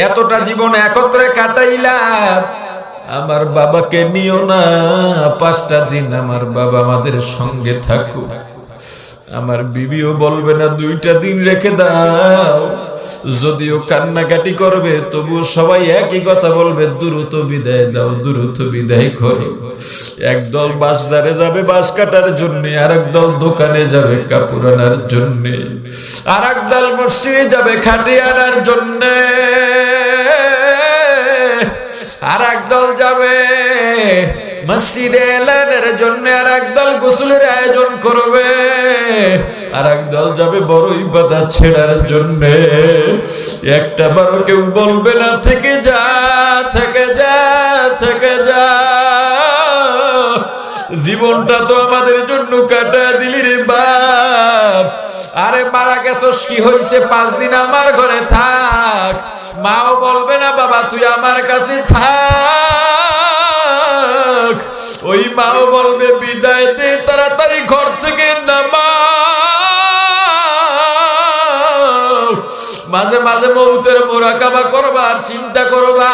এতটা জীবন একত্রে কাটাইলাম, আমার বাবাকে নিও না, 5টা দিন আমার বাবা আমাদের সঙ্গে থাকুক। আমার বিবিও বলবে না 2টা দিন রেখে দাও, যদিও কান্নাকাটি করবে তবু সবাই একই কথা বলবে, দ্রুত বিদায় দাও, দ্রুত বিদায় করো। একদল বাজারে যাবে বাঁশ কাটার জন্য, আরেক দল দোকানে যাবে কাপড় আনার জন্য, আরেক দল মসজিদে যাবে খাটি আনার জন্য, আরেক দল যাবে মসজিদে এলানের জন্য, আরেক দল গোসলের আয়োজন করবে, আরেক দল যাবে বড়ই পাতা ছেড়ার জন্য। একটা বারো কেউ বলবে না থেকে যা, থেকে যা, থেকে যা। জীবনটা তো আমাদের জন্য কাটা দিলি রে বাপ। আরে মারা গেছস কি হইছে, 5 দিন আমার ঘরে থাক। মাও বলবে না বাবা তুই আমার কাছে থাক, ওই মাও বলবে বিদায় দে, তাড়াতাড়ি ঘর থেকে নামা। মাঝে মাঝে মৌতের মোরাকাবা করবা আর চিন্তা করবা,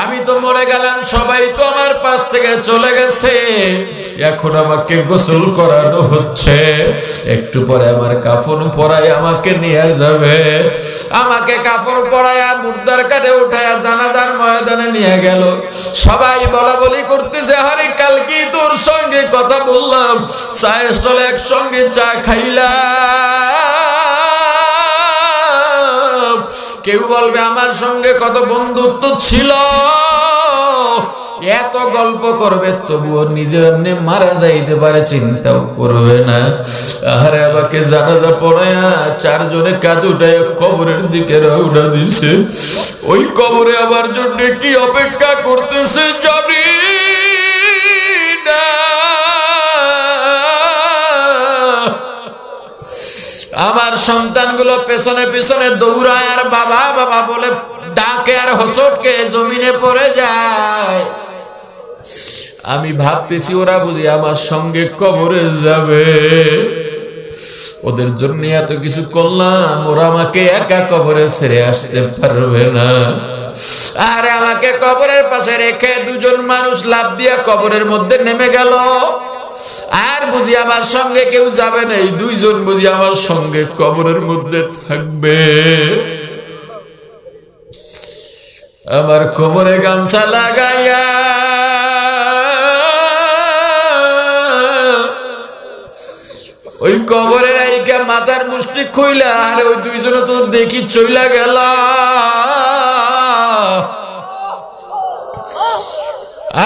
আমি তো মরে গেলাম, সবাই তো আমার পাশ থেকে চলে গেছে, এখন আমাকে গোসল করানো হচ্ছে, একটু পরে আমার কাফন পরায় আমাকে নিয়ে যাবে, আমাকে কাফন পরায়া মুর্দার কাটে উঠায়া জানাজার ময়দানে নিয়ে গেল। সবাই বলা বলি করতেছে, আরে কালকে তোর সঙ্গে কথা বললাম, চায়ের স্টলে একসঙ্গে চা খাইলাম, কেউ বলবে আমার সঙ্গে কত বন্ধুত্ব ছিল, এত গল্প করবে তবুও নিজে এমনি মারা যাইতে পারে চিন্তাও করবে না। আরে আমাকে জানাজা পড়ায়া 4 জনে কাঁধ উঠায় কবরের দিকে রওনা দিছে, ওই কবরে আমার জন্য কি অপেক্ষা করতেছে জানি না। আমার সন্তানগুলো পেছনে পেছনে দৌড়ায় আর বাবা বাবা বলে ডাকে আর হোঁচটকে জমিনে পড়ে যায়। আমি ভাবতেছি ওরা বুঝি আমার সঙ্গে কবরে যাবে, ওদের জন্য এত কিছু করলাম, ওরা আমাকে একা কবরে ছেড়ে আসতে পারবে না। আর আমাকে কবরের পাশে রেখে 2 জন মানুষ লাফ দিয়া কবরের মধ্যে নেমে গেল, আর বুঝি আমার সঙ্গে কেউ যাবে না, এই 2 জন বুঝি আমার সঙ্গে কবরের মধ্যে থাকবে। আমার কোমরে গামছা লাগাইয়া ওই কবরের আইকা মাথার মুষ্টি খুইলা, আর ওই 2 জন তো দেখি চইলা গেল।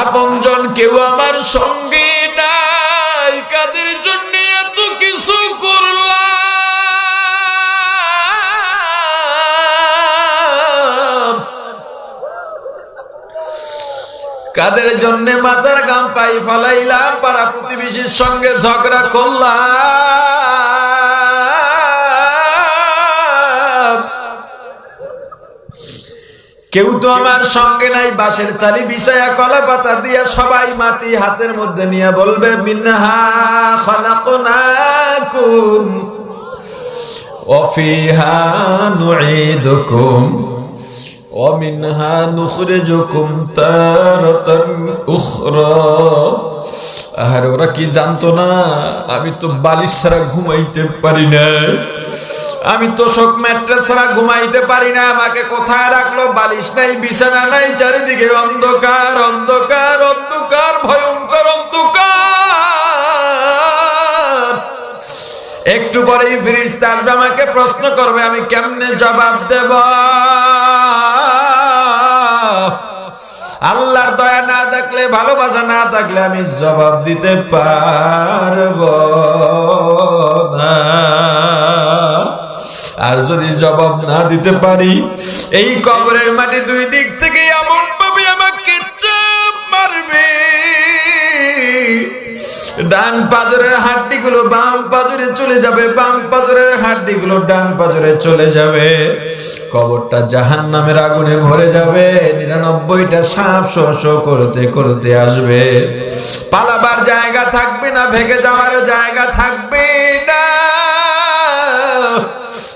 আপনজন কেউ আমার সঙ্গে নাই, কাদের জন্য এত কিছু করলাম, কাদের জন্য মাথার গাম পাই ফলাইলাম, পাড়া প্রতিবেশীর সঙ্গে ঝগড়া করলাম। কেউ তো আমার সঙ্গে নাই, বাঁশের চালি বিছায়া কলা পাতা দিয়া সবাই মাটি হাতের মধ্যে নিয়ে বলবে মিনহা খালাকনাকুম ওয়া ফিহা নুঈদুকুম ওয়া মিনহা নুখরিজুকুম তারাতান উখরা। আর ওরা কি জানতো না আমি তো বালিশ ছাড়া ঘুমাইতে পারি না, আমি তো শোক ম্যাট্রেস ছাড়া ঘুমাইতে পারি না। আমাকে কোথায় রাখলো, বালিশ নাই, বিছানা নাই, চারিদিকে অন্ধকার অন্ধকার অন্ধকার, ভয়ঙ্কর অন্ধকার। একটু পরেই ফেরেশতা আসবে, আমাকে প্রশ্ন করবে, আমি কেমনে জবাব দেব? আল্লাহর দয়া না থাকলে, ভালোবাসা না থাকলে আমি জবাব দিতে পারবো না। আর যদি জবাব না দিতে পারি, এই কবরের মাটি 2 দিক থেকে এমন ভাবে আমাকে চাপ মারবে, ডান পাজরের হাড্ডিগুলো বাম পাজরে চলে যাবে, বাম পাজরের হাড্ডিগুলো ডান পাজরে চলে যাবে। কবরটা জাহান্নামের আগুনে ভরে যাবে, 99টা সাপ শো শো করতে করতে আসবে। পালাবার জায়গা থাকবে না, ভেগে যাওয়ার জায়গা থাকবে না।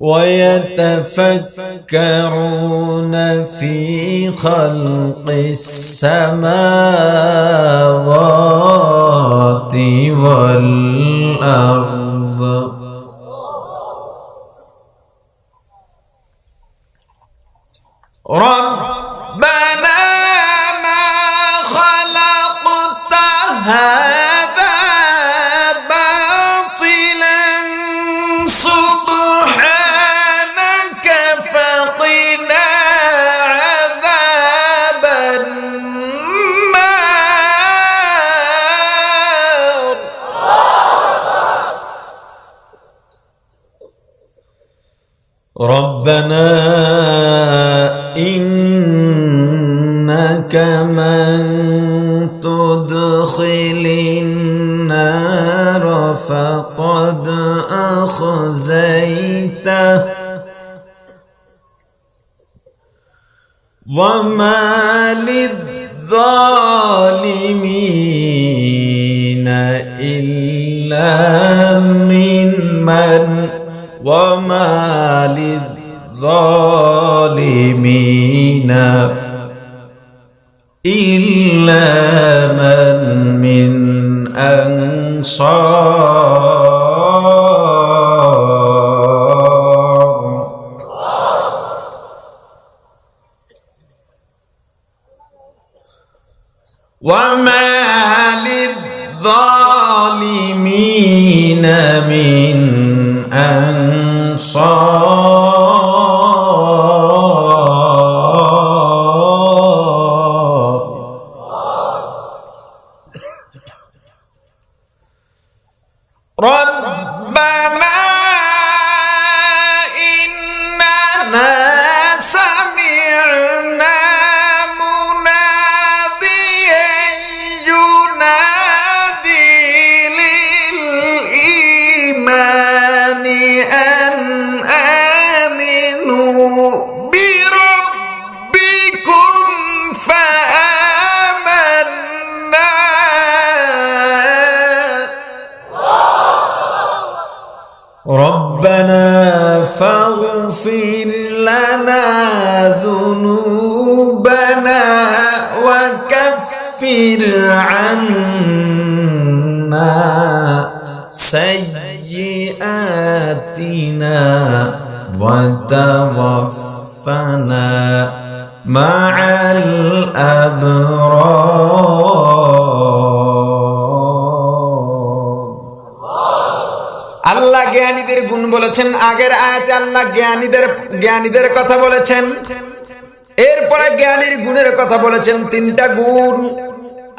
ويتفكرون في خلق السماوات والأرض ربنا ما خلقت هذا باطلا سبحانك فقنا عذاب النار ربنا إنك من تدخل النار فقد أخزيته وما للظالمين إلا وما للظالمين إلا من أنصار وما للظالمين من أنصار ربنا إننا سمعنا مناديا ينادي للإيمان أن آمنوا بربكم فآمنا ربنا فاغفر لنا ذنوبنا وكفر عنا سيئاتنا وتوفنا مع الأبرار আল্লাহ জ্ঞানীদের গুণ বলেছেন আগের আয়াতে আল্লাহ জ্ঞানীদের কথা বলেছেন এরপরে জ্ঞানীর গুণের কথা বলেছেন তিনটা গুণ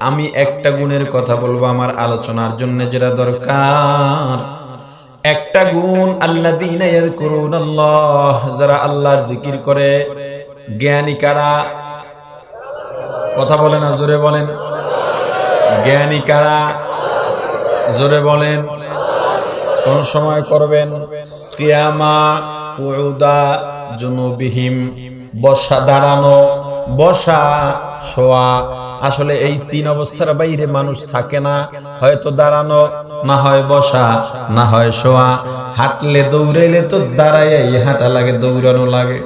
আমি একটা গুণের কথা বলবো আমার আলোচনার জন্য যেটা দরকার একটা গুণ আল্লাযীনা ইয়াযকুরুনাল্লাহ যারা আল্লাহর জিকির করে জ্ঞানী কারা কথা বলেন না জোরে বলেন জ্ঞানী কারা জোরে বলেন কোন সময় করবেন কিয়ামা কুউদা জুনুবিহিম বসা দাঁড়ানো বসা শোয়া আসলে এই তিন অবস্থার বাইরে মানুষ থাকে না হয়তো দাঁড়ানো না হয় বসা না হয় শোয়া হাঁটলে দৌড়াইলে তো দাঁড়াইয়াই হাঁটা লাগে দৌড়ানো লাগে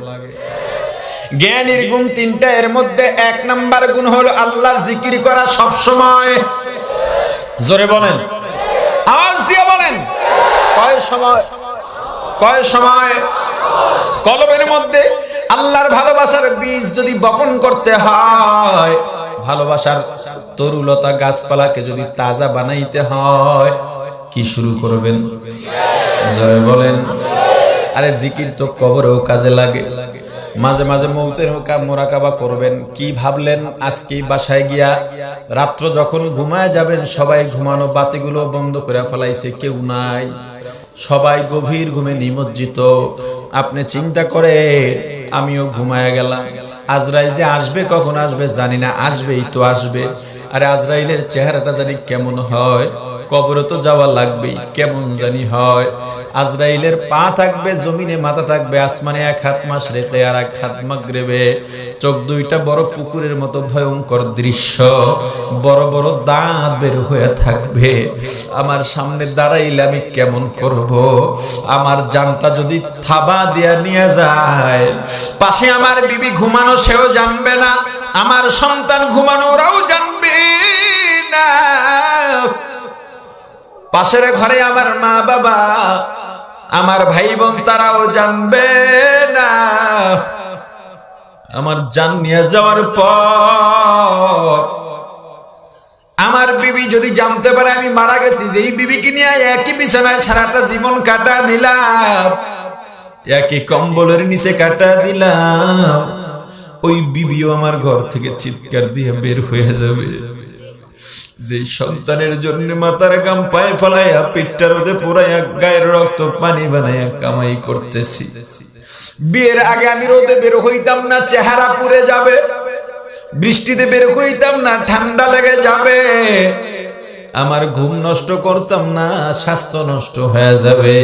জ্ঞানীর গুণ তিনটা এর মধ্যে এক নাম্বার গুণ হলো আল্লাহর জিকির করা সব সময় জোরে বলেন আওয়াজ দিয়ে বলেন কয় সময় কলবের মধ্যে আল্লাহর ভালোবাসার বীজ যদি বপন করতে হয় ভালোবাসার তরুলতা গাছপালাকে যদি তাজা বানাইতে হয় কি শুরু করবেন জয় বলেন আরে জিকির তো কবরেও কাজে লাগে মাঝে মাঝে মৌতের মোরাকাবা করবেন কি ভাবলেন আজকে বাসায় গিয়া রাত্র যখন ঘুমায় যাবেন সবাই ঘুমানো বাতিগুলো বন্ধ করে ফেলাইছে কেউ নাই সবাই গভীর ঘুমে নিমজ্জিত আপনি চিন্তা করে আমিও ঘুমায়া গেলাম আজরাইল যে আসবে কখন আসবে জানি না আসবেই তো আসবে আরে আজরাইলের চেহারাটা জানি কেমন হয় কবরে তো যাওয়া লাগবেই, কেমন জানি হয়। আজরাইলের পা থাকবে জমিনে, মাথা থাকবে আসমানে, এক হাত মাশরিকে আর এক হাত মাগরিবে। চোখ দুইটা বড় পুকুরের মতো ভয়ঙ্কর দৃশ্য, বড় বড় দাঁত বের হয়ে থাকবে। আমার সামনে দাঁড়াইলে আমি কেমন করব? আমার জানটা যদি থাবা দিয়া নিয়ে যায়, পাশে আমার বিবি ঘুমানো, সেও জানবে না। আমার সন্তান ঘুমানো, ওরাও জানবে না। পাশের ঘরে আমার মা বাবা, আমার ভাই বোন, তারাও জানবে না। আমার জান নিয়ে যাওয়ার পর আমার বিবি যদি জানতে পারে আমি মারা গেছি, যেই বিবিকে নিয়ে একই বিছানায় সারাটা জীবন কাটা দিলাম, একই কম্বলের নিচে কাটা দিলাম, ওই বিবিও আমার ঘর থেকে চিৎকার দিয়ে বের হয়ে যাবে। যে সন্তানের জন্য মাথার গাম পায়ে ফলাইয়া, পিঠটা রোদে পোড়াইয়া, গায়ের রক্ত পানি বানাইয়া কামাই করতেছি। বিয়ের আগে আমি রোদে বের হইতাম না, চেহারা পুড়ে যাবে। বৃষ্টিতে বের হইতাম না, ঠান্ডা লেগে যাবে। আমার ঘুম নষ্ট করতাম না, স্বাস্থ্য নষ্ট হয়ে যাবে।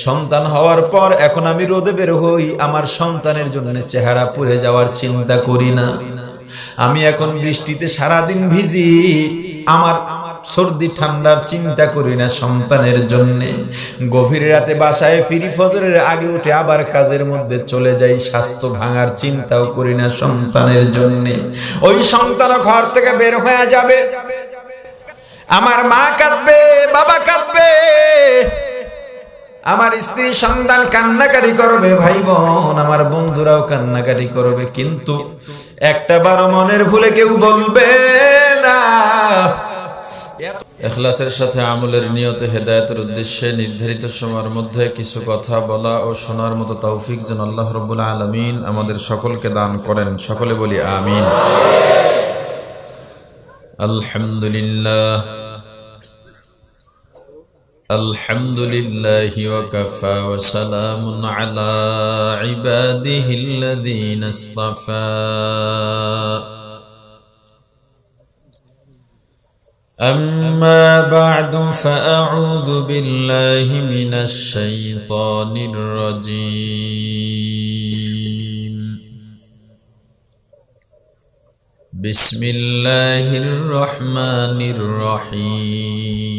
সন্তান হওয়ার পর এখন আমি রোদে বের হই, আমার সন্তানের জন্য চেহারা পুড়ে যাওয়ার চিন্তা করি না। আমি এখন বৃষ্টিতে সারাদিন ভিজি, আমার সর্দি ঠান্ডার চিন্তা করি না সন্তানের জন্য। গভীর রাতে বাসায় ফিরি, ফজরের আগে উঠে আবার কাজের মধ্যে চলে যাই, স্বাস্থ্য ভাঙার চিন্তাও করি না সন্তানের জন্য। ওই সন্তান ঘর থেকে বের হয়ে যাবে, আমার মা কাঁদবে, বাবা কাঁদবে, আমার স্ত্রী সন্তান কান্নাকাটি করবে, ভাই বোন আমার বন্ধুরাও কান্নাকাটি করবে, কিন্তু একটা বারো মনের ভুলে কেউ বলবে না। ইখলাসের সাথে আমলের নিয়তে হেদায়েতের উদ্দেশ্যে নির্ধারিত সময়ের মধ্যে কিছু কথা বলা ও শোনার মতো তৌফিক যেন আল্লাহ রাব্বুল আলামিন আমাদের সকলকে দান করেন। সকলে বলি আমিন। আলহামদুলিল্লাহ, আলহামদুলিল্লাহি ওয়া কাফা ওয়া সালামুন আলা ইবাদিহিল্লাযীনা ইসতাফা। أما بعد فأعوذ بالله من الشيطان الرجيم. بسم الله الرحمن الرحيم.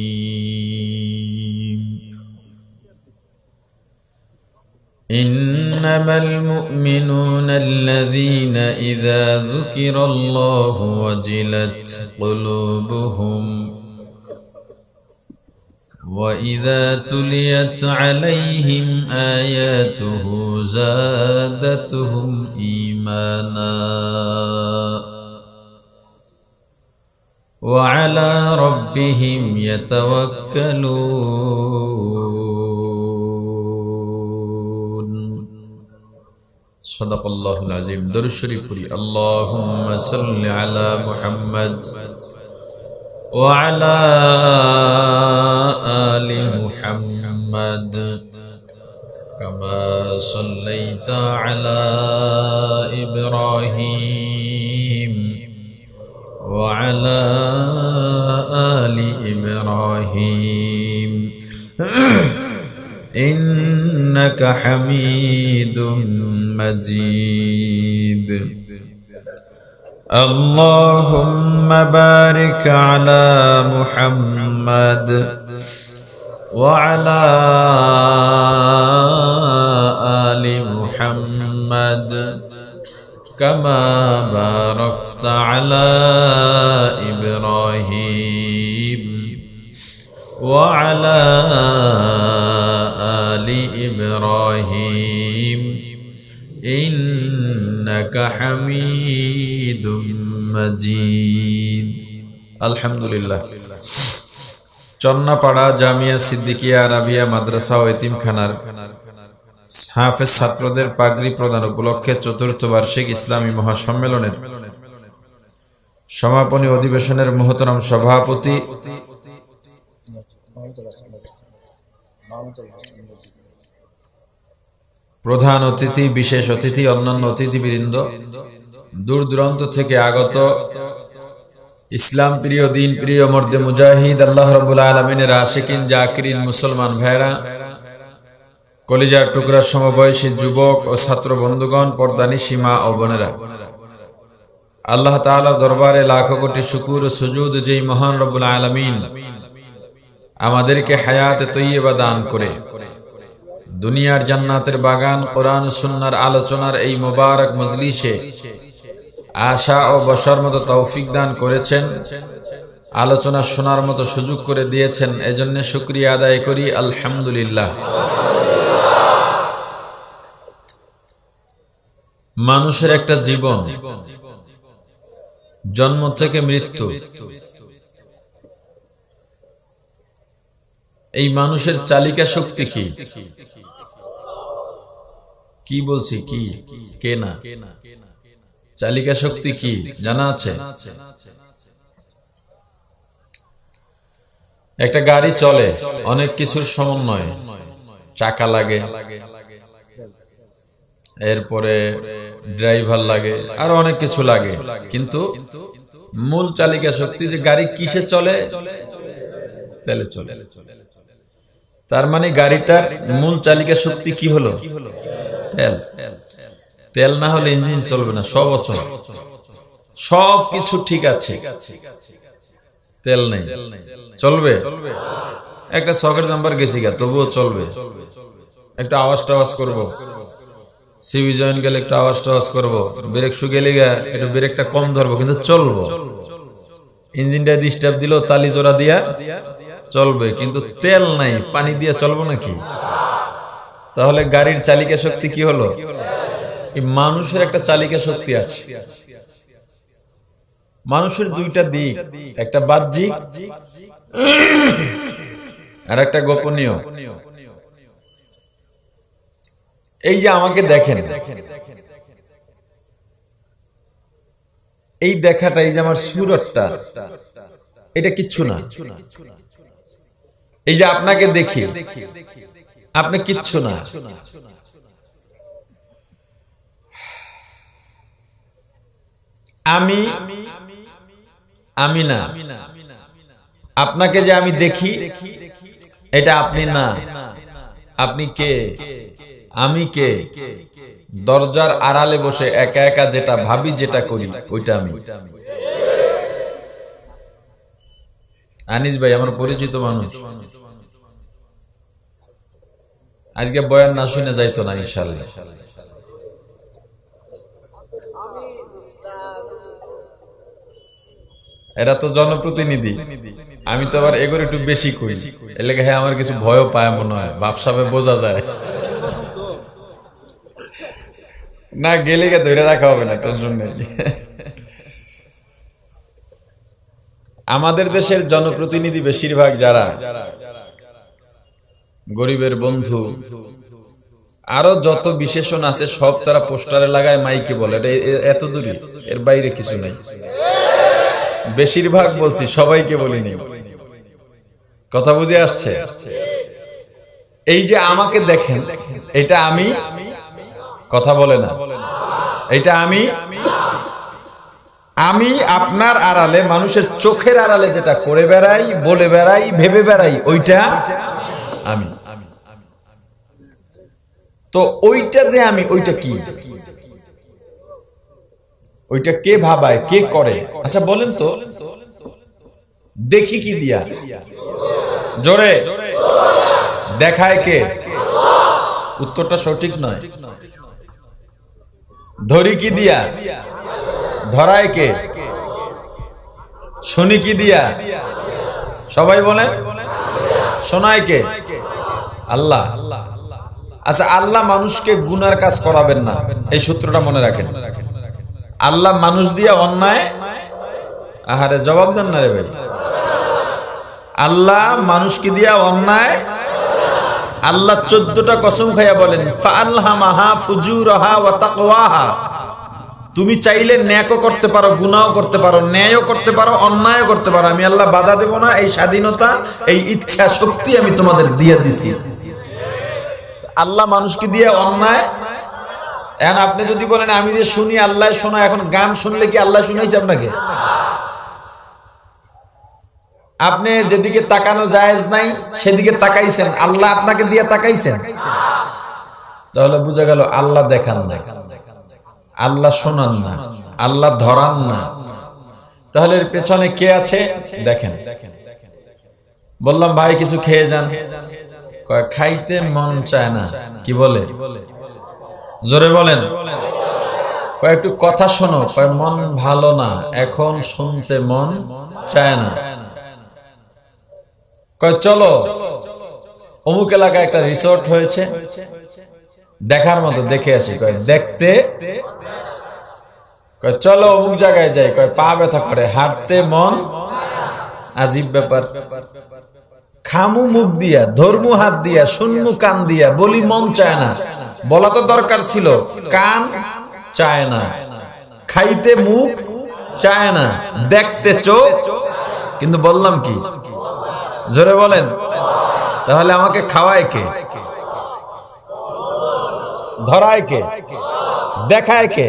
إنما المؤمنون الذين إذا ذكر الله وجلت قلوبهم وإذا تليت عليهم آياته زادتهم إيمانا وعلى ربهم يتوكلون. صدق الله العظيم. درود شريف পড়ি। اللهم صل على محمد وعلى آل محمد كما صليت على إبراهيم وعلى آل إبراهيم إنك حميد مجيد. اللهم بارك على محمد وعلى آل محمد كما باركت على إبراهيم وعلى آل إبراهيم إنك حميد مجيد. الحمد لله. চন্নাপাড়া জামিয়া সিদ্দিকিয়া আরাবিয়া মাদ্রাসা ও এতিমখানার হাফেজ ছাত্রদের পাগড়ি প্রদান উপলক্ষে চতুর্থ বার্ষিক ইসলামী মহাসম্মেলনের সমাপনী অধিবেশনের মুহতারাম সভাপতি প্রধান অতিথি, বিশেষ অতিথি, অন্যান্য অতিথিবৃন্দ, দূর দূরান্ত থেকে আগত ইসলাম প্রিয়, দিন প্রিয়, মর্দে মুজাহিদ, আল্লাহ রাব্বুল আলামিনের আশিকিন জাকিরিন মুসলমান ভাইরা, কলিজার টুকরার সমবয়সী যুবক ও ছাত্র বন্ধুগণ, পর্দানিশী মা ও বোনেরা, আল্লাহ তাআলার দরবারে লাখো কোটি শুকর ও সুজুদ যেই মহান রব্বুল আলামিন আমাদেরকে হায়াতে তৈয়বা দান করে দুনিয়ার জান্নাতের বাগান কোরআন ও সুন্নাহর আলোচনার এই মোবারক মজলিসে আশা ও বসার মতো তৌফিক দান করেছেন, আলোচনা শোনার মতো সুযোগ করে দিয়েছেন, এজন্য শুকরিয়া আদায় করি আলহামদুলিল্লাহ। মানুষের একটা জীবন, জন্ম থেকে মৃত্যু, এই মানুষের চালিকা শক্তি কি? কি বলছি, কি কে না চালিকা শক্তি কি জানা আছে? একটা গাড়ি চলে অনেক কিছুর সমন্বয়, চাকা লাগে, এরপরে ড্রাইভার লাগে, আর অনেক কিছু লাগে, কিন্তু মূল চালিকা শক্তি যে গাড়ি কিসে চলে? তেলে চলে। তার মানে গাড়িটার মূল চালিকা শক্তি কি হলো? তেল। তেল না হলে ইঞ্জিন চলবে না, সব অচল, সব কিছু ঠিক আছে, তেল নেই, চলবে? একটা সকেট জাম্পার গেছি গা, তবুও চলবে, একটা আওয়াজ টাওয়াজ করবো, সিবি জয়েন গেলে একটা আওয়াজ টাওয়াজ করবো, ব্রেক শু গেলে গা একটু ব্রেকটা কম ধরবো, কিন্তু চলবো। ইঞ্জিনটা ডিস্টার্ব দিল, তালি জোড়া দিয়া চলবে, কিন্তু তেল নাই, পানি দিয়া চলবো নাকি? তাহলে গাড়ির চালিকা শক্তি কি হলো? এই মানুষের একটা চালিকা শক্তি আছে। মানুষের দুইটা দিক, একটা বাহ্যিক আর একটা গোপনীয়। এই যে আমাকে দেখেন, এই দেখাটা, এই যে আমার সুরতটা, এটা কিচ্ছু না। এই যে আপনাকে দেখি, আপনি কিচ্ছু না। আমি না। আপনাকে যে আমি দেখি, এটা আপনি না। আপনি কে? আমি কে? দরজার আড়ালে বসে একা একা যেটা ভাবি, যেটা করি, ওইটা আমি। আনিস ভাই আমার পরিচিত মানুষ, আজকে বয়ান না শুনে যাইতো না ইনশাআল্লাহ। এরা তো জনপ্রতিনিধি, আমি তো আবার এগুলো একটু বেশি কই, এলাকা হ্যাঁ আমার কিছু ভয়ও পায় মনে হয়, ভাবসাবে বোঝা যায় না, গেলে ধরে রাখা হবে না, টেনশন নেই। আমাদের দেশের জনপ্রতিনিধি বেশিরভাগ যারা গরিবের বন্ধু, আরো যত বিশেষণ আছে সব তারা পোস্টারে লাগায়, মাইকে বলে, এত দূরই, এর বাইরে কিছু নাই। বেশিরভাগ বলছি, সবাইকে বলিনি, কথা বুঝে আসছে? এই যে আমাকে দেখেন, এটা আমি, কথা বলে না, এটা আমি আপনার আড়ালে, মানুষের চোখের আড়ালে যেটা করে বেড়াই, বলে বেড়াই, ভেবে বেড়াই, ওইটা আমি। তো ওইটা যে আমি, ওইটা কি? ওইটা কে ভাবায়, কে করে? আচ্ছা বলেন তো, দেখি কি দিয়া? জোরে দেখায় কে? উত্তরটা সঠিক নয়। ধরি কি দিয়া? ধরায় কে? শুনি কি দিয়া? সবাই বলেন। শোনায় কে? আল্লাহ। আচ্ছা, আল্লাহ মানুষকে গুনার কাজ করাবেন না, এই সূত্রটা মনে রাখেন। আল্লাহ মানুষ দিয়া অন্যায়, আহারে জবাব দেন না রে ভাই, আল্লাহ মানুষকে দিয়া অন্যায়, আল্লাহ 14টা কসম খাইয়া বলেন, ফাআলহামাহা ফুজুরাহা ওয়া তাকওয়াহা। তুমি চাইলে ন্যায়ও করতে পারো, গুনাহও করতে পারো, ন্যায়ও করতে পারো, অন্যায়ও করতে পারো, আমি আল্লাহ বাধা দেব না। এই স্বাধীনতা, এই ইচ্ছা শক্তি আমি তোমাদের দিয়ে দিছি। আল্লাহ মানুষকে দিয়ে অন্যায়। এখন আপনি যদি বলেন আমি যে শুনি আল্লাহ শোনা, এখন গান শুনলে কি আল্লাহ শুনাইছে আপনাকে? আপনি যেদিকে তাকানো জায়েজ নাই সেদিকে তাকাইছেন, আল্লাহ আপনাকে দিয়ে তাকাইছেন, তাহলে বুঝা গেল আল্লাহ দেখান না, আল্লাহ শোনান না, আল্লাহ ধরান না। তাহলে এর পেছনে কে আছে দেখেন। বললাম ভাই কিছু খেয়ে যান, কয় খাইতে মন চায় না। কি বলে? জোরে বলেন। কয় একটু কথা শোনো, কয় মন ভালো না, এখন শুনতে মন চায় না। কয় চলো অমুক এলাকায় একটা রিসোর্ট হয়েছে, দেখার মতো, দেখে আসি। কয় দেখতে? কয় চলো অমুক জায়গায় যাই। কয় পা ব্যথা করে, হাঁটতে মন। আজীব ব্যাপার। খামু মুখ দিয়া, ধর্মু হাত দিয়া, শুনমু কান দিয়া, বলি মন চায় না। বলা তো দরকার ছিল, কান চায় না, খাইতে মুখ চায় না, দেখতে চোখ, কিন্তু বললাম কি? জোরে বলেন। তাহলে আমাকে খাওয়ায় কে? ধরায় কে? দেখায় কে?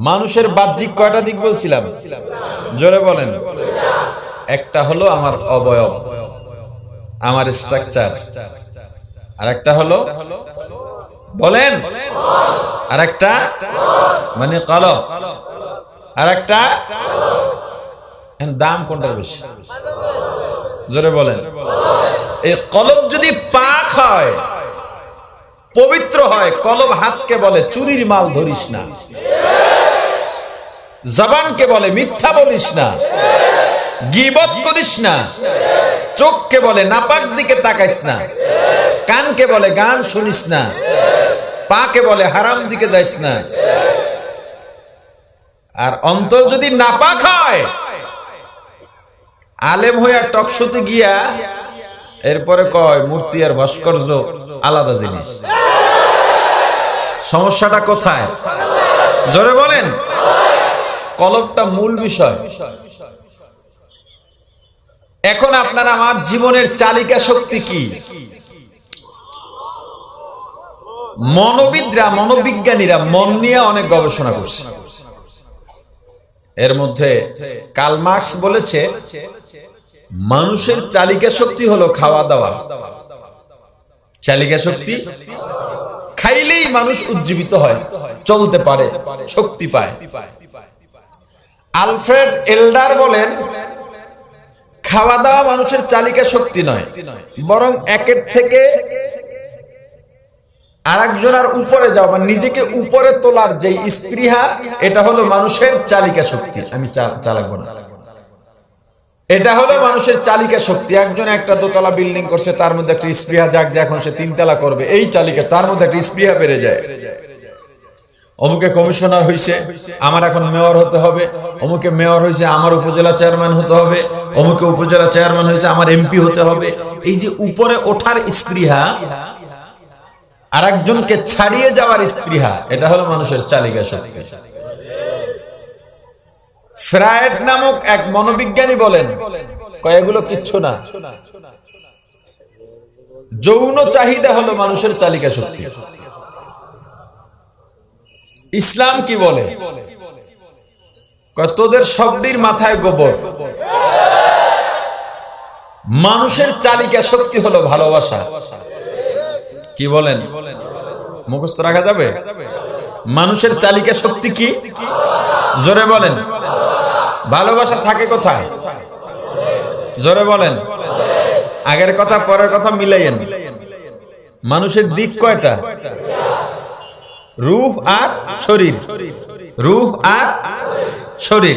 মানুষের বাহ্যিক কয়টা দিক বলছিলাম? জোরে বলেন। একটা হলো আমার অবয়ব, আমার স্ট্রাকচার, আর একটা হলো বলেন, আর একটা মানে কলব, আর একটা দাম কোনটার বেশি? জোরে বলেন। এই কলব যদি পাক হয়, পবিত্র হয়, কলব হাতকে বলে চুরির মাল ধরিস না, জবানকে বলে মিথ্যা বলিস না, গীবত করিস না, চোখকে বলে নাপাক দিকে তাকাইস না, কানকে বলে গান শুনিস না, পাকে বলে হারাম দিকে যাইস না। আর অন্তর যদি নাপাক হয়, আলেম হইয়া টকশোতে গিয়া এরপরে কয় মূর্তি আর ভাস্কর্য আলাদা জিনিস। সমস্যাটা কোথায়? জোরে বলেন। কলবটা মূল বিষয়। এখন আপনার আমার জীবনের চালিকা শক্তি কি? মনোবিদরা, মনোবিজ্ঞানীরা মন নিয়ে অনেক গবেষণা করছে। এর মধ্যে কার্ল মার্কস বলেছে মানুষের চালিকা শক্তি হলো খাওয়া দাওয়া। চালিকা শক্তি খাইলেই মানুষ উজ্জীবিত হয়, চলতে পারে, শক্তি পায়। আলফ্রেড এলডার বলেন খাওয়া দাওয়া মানুষের চালিকা শক্তি নয়, বরং একের থেকে আরেকজনের উপরে যাওয়া, মানে নিজেকে উপরে তোলার যে স্পৃহা, এটা হলো মানুষের চালিকা শক্তি। আমি চালাবো না, এটা হলো মানুষের চালিকা শক্তি। একজন একটা দোতলা বিল্ডিং করছে, তার মধ্যে একটা স্পৃহা জাগ যে এখন সে তিনতলা করবে, এই চালিকা, তার মধ্যে একটা স্পৃহা বেড়ে যায়। অমুকে কমিশনার হইছে, আমার এখন মেয়র হতে হবে। অমুকে মেয়র হইছে, আমার উপজেলা চেয়ারম্যান হতে হবে। অমুকে উপজেলা চেয়ারম্যান হইছে, আমার এমপি হতে হবে। এই যে উপরে ওঠার স্পৃহা, আর একজনকে ছাড়িয়ে যাওয়ার স্পৃহা, এটা হলো মানুষের চালিকা শক্তি। ফ্রয়েড নামক এক মনোবিজ্ঞানী বলেন এগুলো কিচ্ছু না, যৌন চাহিদা হলো মানুষের চালিকা শক্তি। ইসলাম কি বলে? তোদের শব্দের মাথায় গোবর। মানুষের চালিকা শক্তি হলো ভালোবাসা। কি বলেন? মুখস্থ রাখা যাবে? মানুষের চালিকা শক্তি কি? জোরে বলেন। ভালোবাসা থাকে কোথায়? জোরে বলেন। আগের কথা পরের কথা মিলাইয়েন। মানুষের দিক কয়টা? রূহ আর শরীর, রূহ আর শরীর।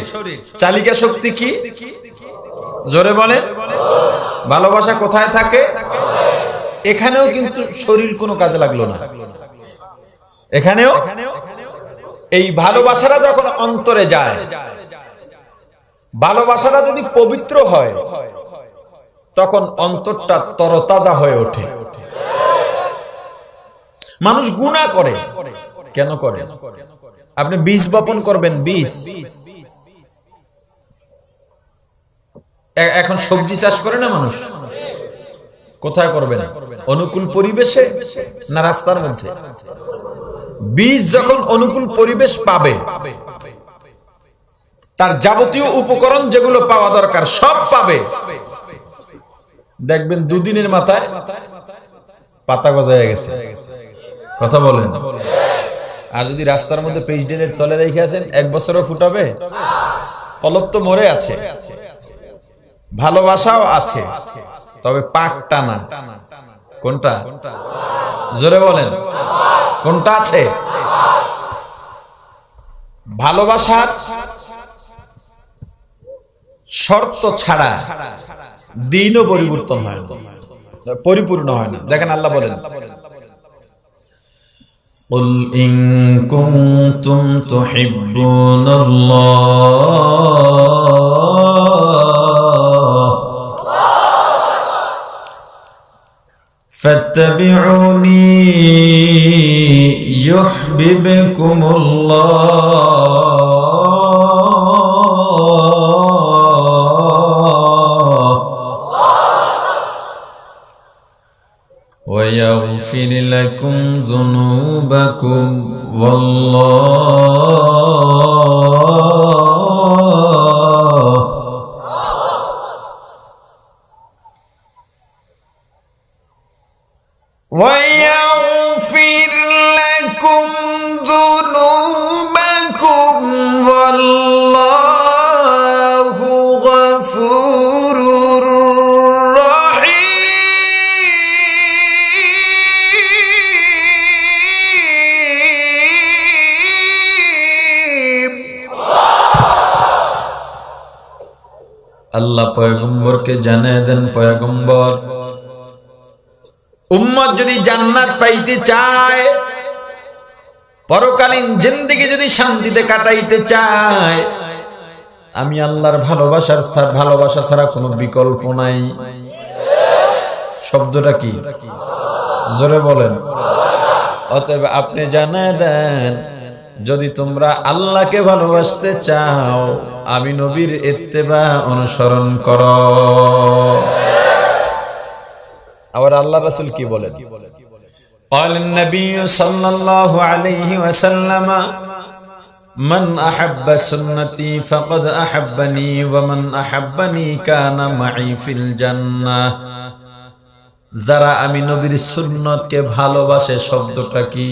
চালিকা শক্তি কি? জোরে বলেন। ভালোবাসা কোথায় থাকে? এখানেও কিন্তু শরীর কোনো কাজে লাগলো না। এখানেও এই ভালোবাসাটা যখন অন্তরে যায়, ভালোবাসাটা যদি পবিত্র হয়, তখন অন্তরটা তরতাজা হয়ে ওঠে। মানুষ গুনাহ করে। কেন করে? আপনি বীজ বপন করবেন, বীজ। এখন সবজি চাষ করে না মানুষ, কোথায় করবেন? অনুকূল পরিবেশে না রাস্তার মধ্যে? বীজ যখন অনুকূল পরিবেশ পাবে, তার যাবতীয় উপকরণ যেগুলো পাওয়া দরকার সব পাবে। দেখবেন দুদিনের মাথায় পাতা গজায় গেছে। কথা বলেন। আর যদি রাস্তার মধ্যে পেজডেলের তলে রেখে আছেন, 1 বছরও ফুটাবে? কলব তো মরে আছে, ভালোবাসাও আছে, তবে পাকটা না। কোনটা? জোরে বলেন, কোনটা আছে? ভালোবাসার শর্ত ছাড়া দিনও পরিবর্তন হয় না, পরিপূর্ণ হয় না। দেখেন আল্লাহ বলেন, قل إن كنتم تحبون الله فاتبعوني يحببكم الله ويغفر لكم ذنوبكم والله ويغفر لكم ذنوبكم والله غفور আল্লাহ পয়গম্বরকে জানিয়ে দেন, পয়গম্বর উম্মত যদি জান্নাত পাইতে চায়, পরকালীন জিন্দেগি যদি শান্তিতে কাটাইতে চায়, আমি আল্লাহর ভালোবাসা ছাড়া কোনো বিকল্প নাই। শব্দটা কি? জোরে বলেন। অতএব আপনি জানিয়ে দেন, যদি তোমরা আল্লাহকে ভালোবাসতে চাও, আমি নবীর ইত্তেবা অনুসরণ করো। আবার আল্লাহ রাসূল কি বলেন? قال النبي صلى الله عليه وسلم من أحب سنتي فقد أحبني ومن أحبني كان معي في الجنة। যারা আমি নবীর সুন্নতকে ভালোবাসে, শব্দটা কি?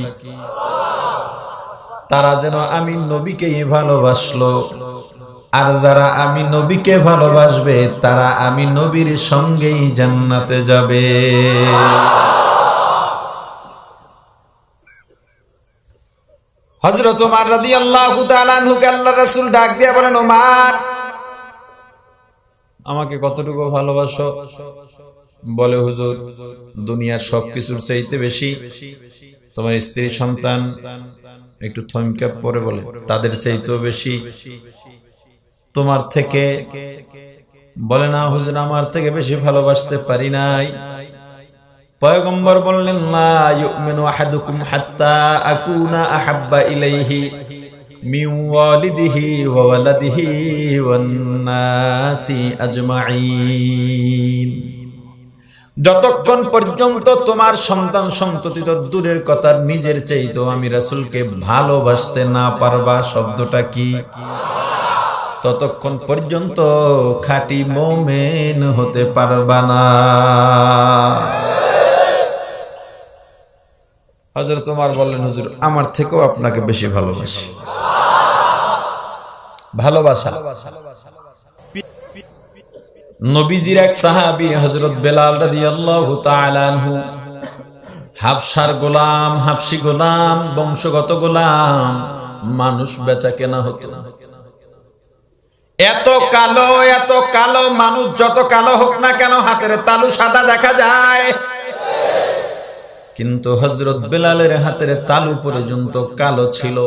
তারা যেন আমি নবীকেই ভালোবাসলো। আর যারা আমি নবীকে ভালোবাসবে, তারা আমি নবীর সঙ্গেই জান্নাতে যাবে। হযরত ওমর রাদিয়াল্লাহু তাআলা আনহুকে আল্লাহর রাসূল ডাক দিয়ে বলেন, ওমর আমাকে কতটুকু ভালোবাসো? বলে, হুজুর দুনিয়ার সবকিছুর চাইতে বেশি তোমার স্ত্রী সন্তান, একটু থমকে পরে বলে, তাদের চাইতেও বেশি তোমার থেকে। বলে, না হুজুর আমার থেকে বেশি ভালোবাসতে পারি নাই। পয়গম্বর বললেন, লা ইউমিনু আহাদুকুম হাত্তা আকুনা আহাব্বা ইলাইহি মিন ওয়ালিদিহি ওয়া ওয়ালাদিহি ওয়ান নাসি আজমাইন। যতক্ষণ পর্যন্ত তোমার সন্তান সন্ততি তো দূরের কথা, নিজের চাইতেও আমি রাসূলকে ভালোবাসতে না পারবা, শব্দটা কি? ততক্ষণ পর্যন্ত খাঁটি মুমিন হতে পারবা না। হযরত ওমর বললেন, হুজুর আমার থেকেও আপনাকে বেশি ভালোবাসি। ভালোবাসা। নবীজির এক সাহাবী হযরত বেলাল রাদিয়াল্লাহু তাআলা আনহু, হাবশার গোলাম, হাবশী গোলাম, বংশগত গোলাম, মানুষ বেচা কেনা হতো। এত কালো মানুষ, যত কালো হোক না কেন হাতের তালু সাদা দেখা যায়, কিন্তু হযরত বেলালের হাতের তালু পর্যন্ত কালো ছিল।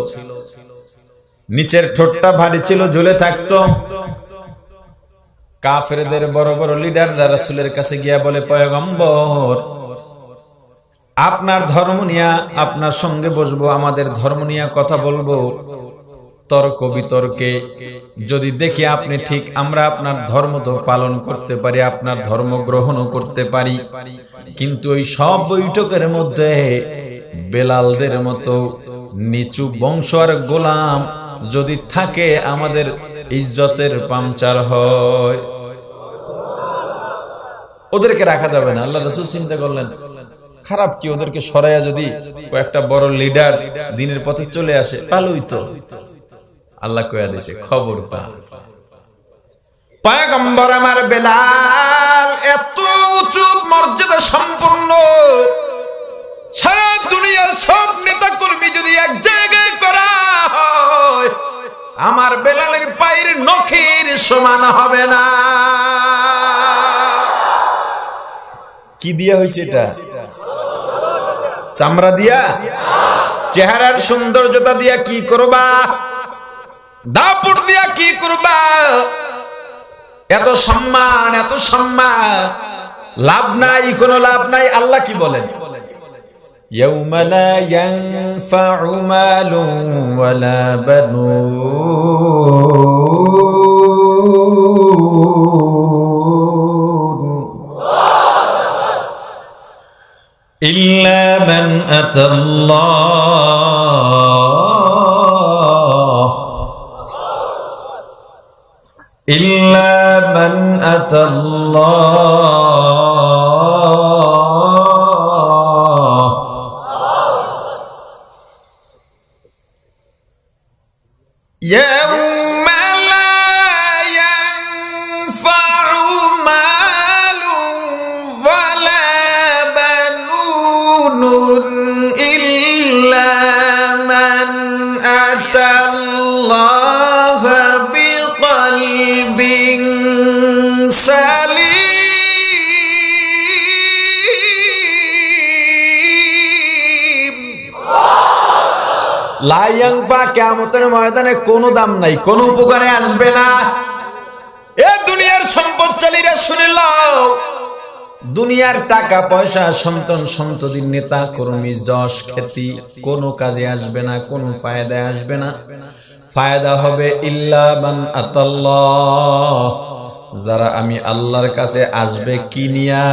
নিচের ঠোঁটটা ভারী ছিল, ঝুলে থাকতো। কাফেরদের বড় বড় লিডাররা রাসূলের কাছে গিয়া বলে, পয়গম্বর আপনার ধর্ম নিয়া আপনার সঙ্গে বসবো, আমাদের ধর্ম নিয়া কথা বলবো। তর্ক বিতর্কে যদি দেখি আপনি ঠিক, আমরা আপনার ধর্ম তো পালন করতে পারি, আপনার ধর্ম গ্রহণও করতে পারি, কিন্তু ওই সব বৈঠকের মধ্যে বেলালদের মতো নিচু বংশ আর গোলাম যদি থাকে, আমাদের ইজ্জতের পাংচার হয়। ওদেরকে রাখা যাবে না। আল্লাহ রাসূল চিন্তা করলেন খারাপ কি, ওদেরকে সরাইয়া যদি কয়েকটা বড় লিডার দ্বীনের পথে চলে আসে ভালোই তো। আল্লাহ কইয়া দিয়েছে খবর পা, পয়গম্বর আমার বেলাল এত উঁচু মর্যাদা সম্পন্ন, সারা দুনিয়ার সব নেতা কর্মী যদি এক জায়গায় করা হয় আমার বেলালের পায়ের নখের সমান হবে না। কি দিয়া হয়েছে এটা? চামড়া দিয়া? চেহারার সৌন্দর্যতা দিয়া কি করবা? দাপট দিয়া কি করবা? এত সম্মান, এত সম্মান, লাভ নাই, কোনো লাভ নাই। আল্লাহ কি বলেন? ইয়াউমা লা ইয়ানফাউ মালুন ওয়ালা বানুন ইল্লা মান আতাল্লাহ ইল্লা মান আতাল্লাহ ইয়াউমা লা ইয়ানফাউ মালুন ওয়ালা বানুন ইল্লা মান আতাল্লাহ বিকলবিন সালিম। লা ইয়ানফা, কিয়ামতের ময়দানে কোনো দাম নাই, কোনো উপকারে আসবে না। এ দুনিয়ার সম্পদশালীরা শুনে লও, দুনিয়ার টাকা পয়সা, সন্তান সন্ততির, নেতা কর্মী, যশ খ্যাতি কোনো কাজে আসবে না, কোনো ফায়দায় আসবে না। ফায়দা হবে ইল্লা মান আতাল্লাহ, যারা আমি আল্লাহর কাছে আসবে কি নিয়া?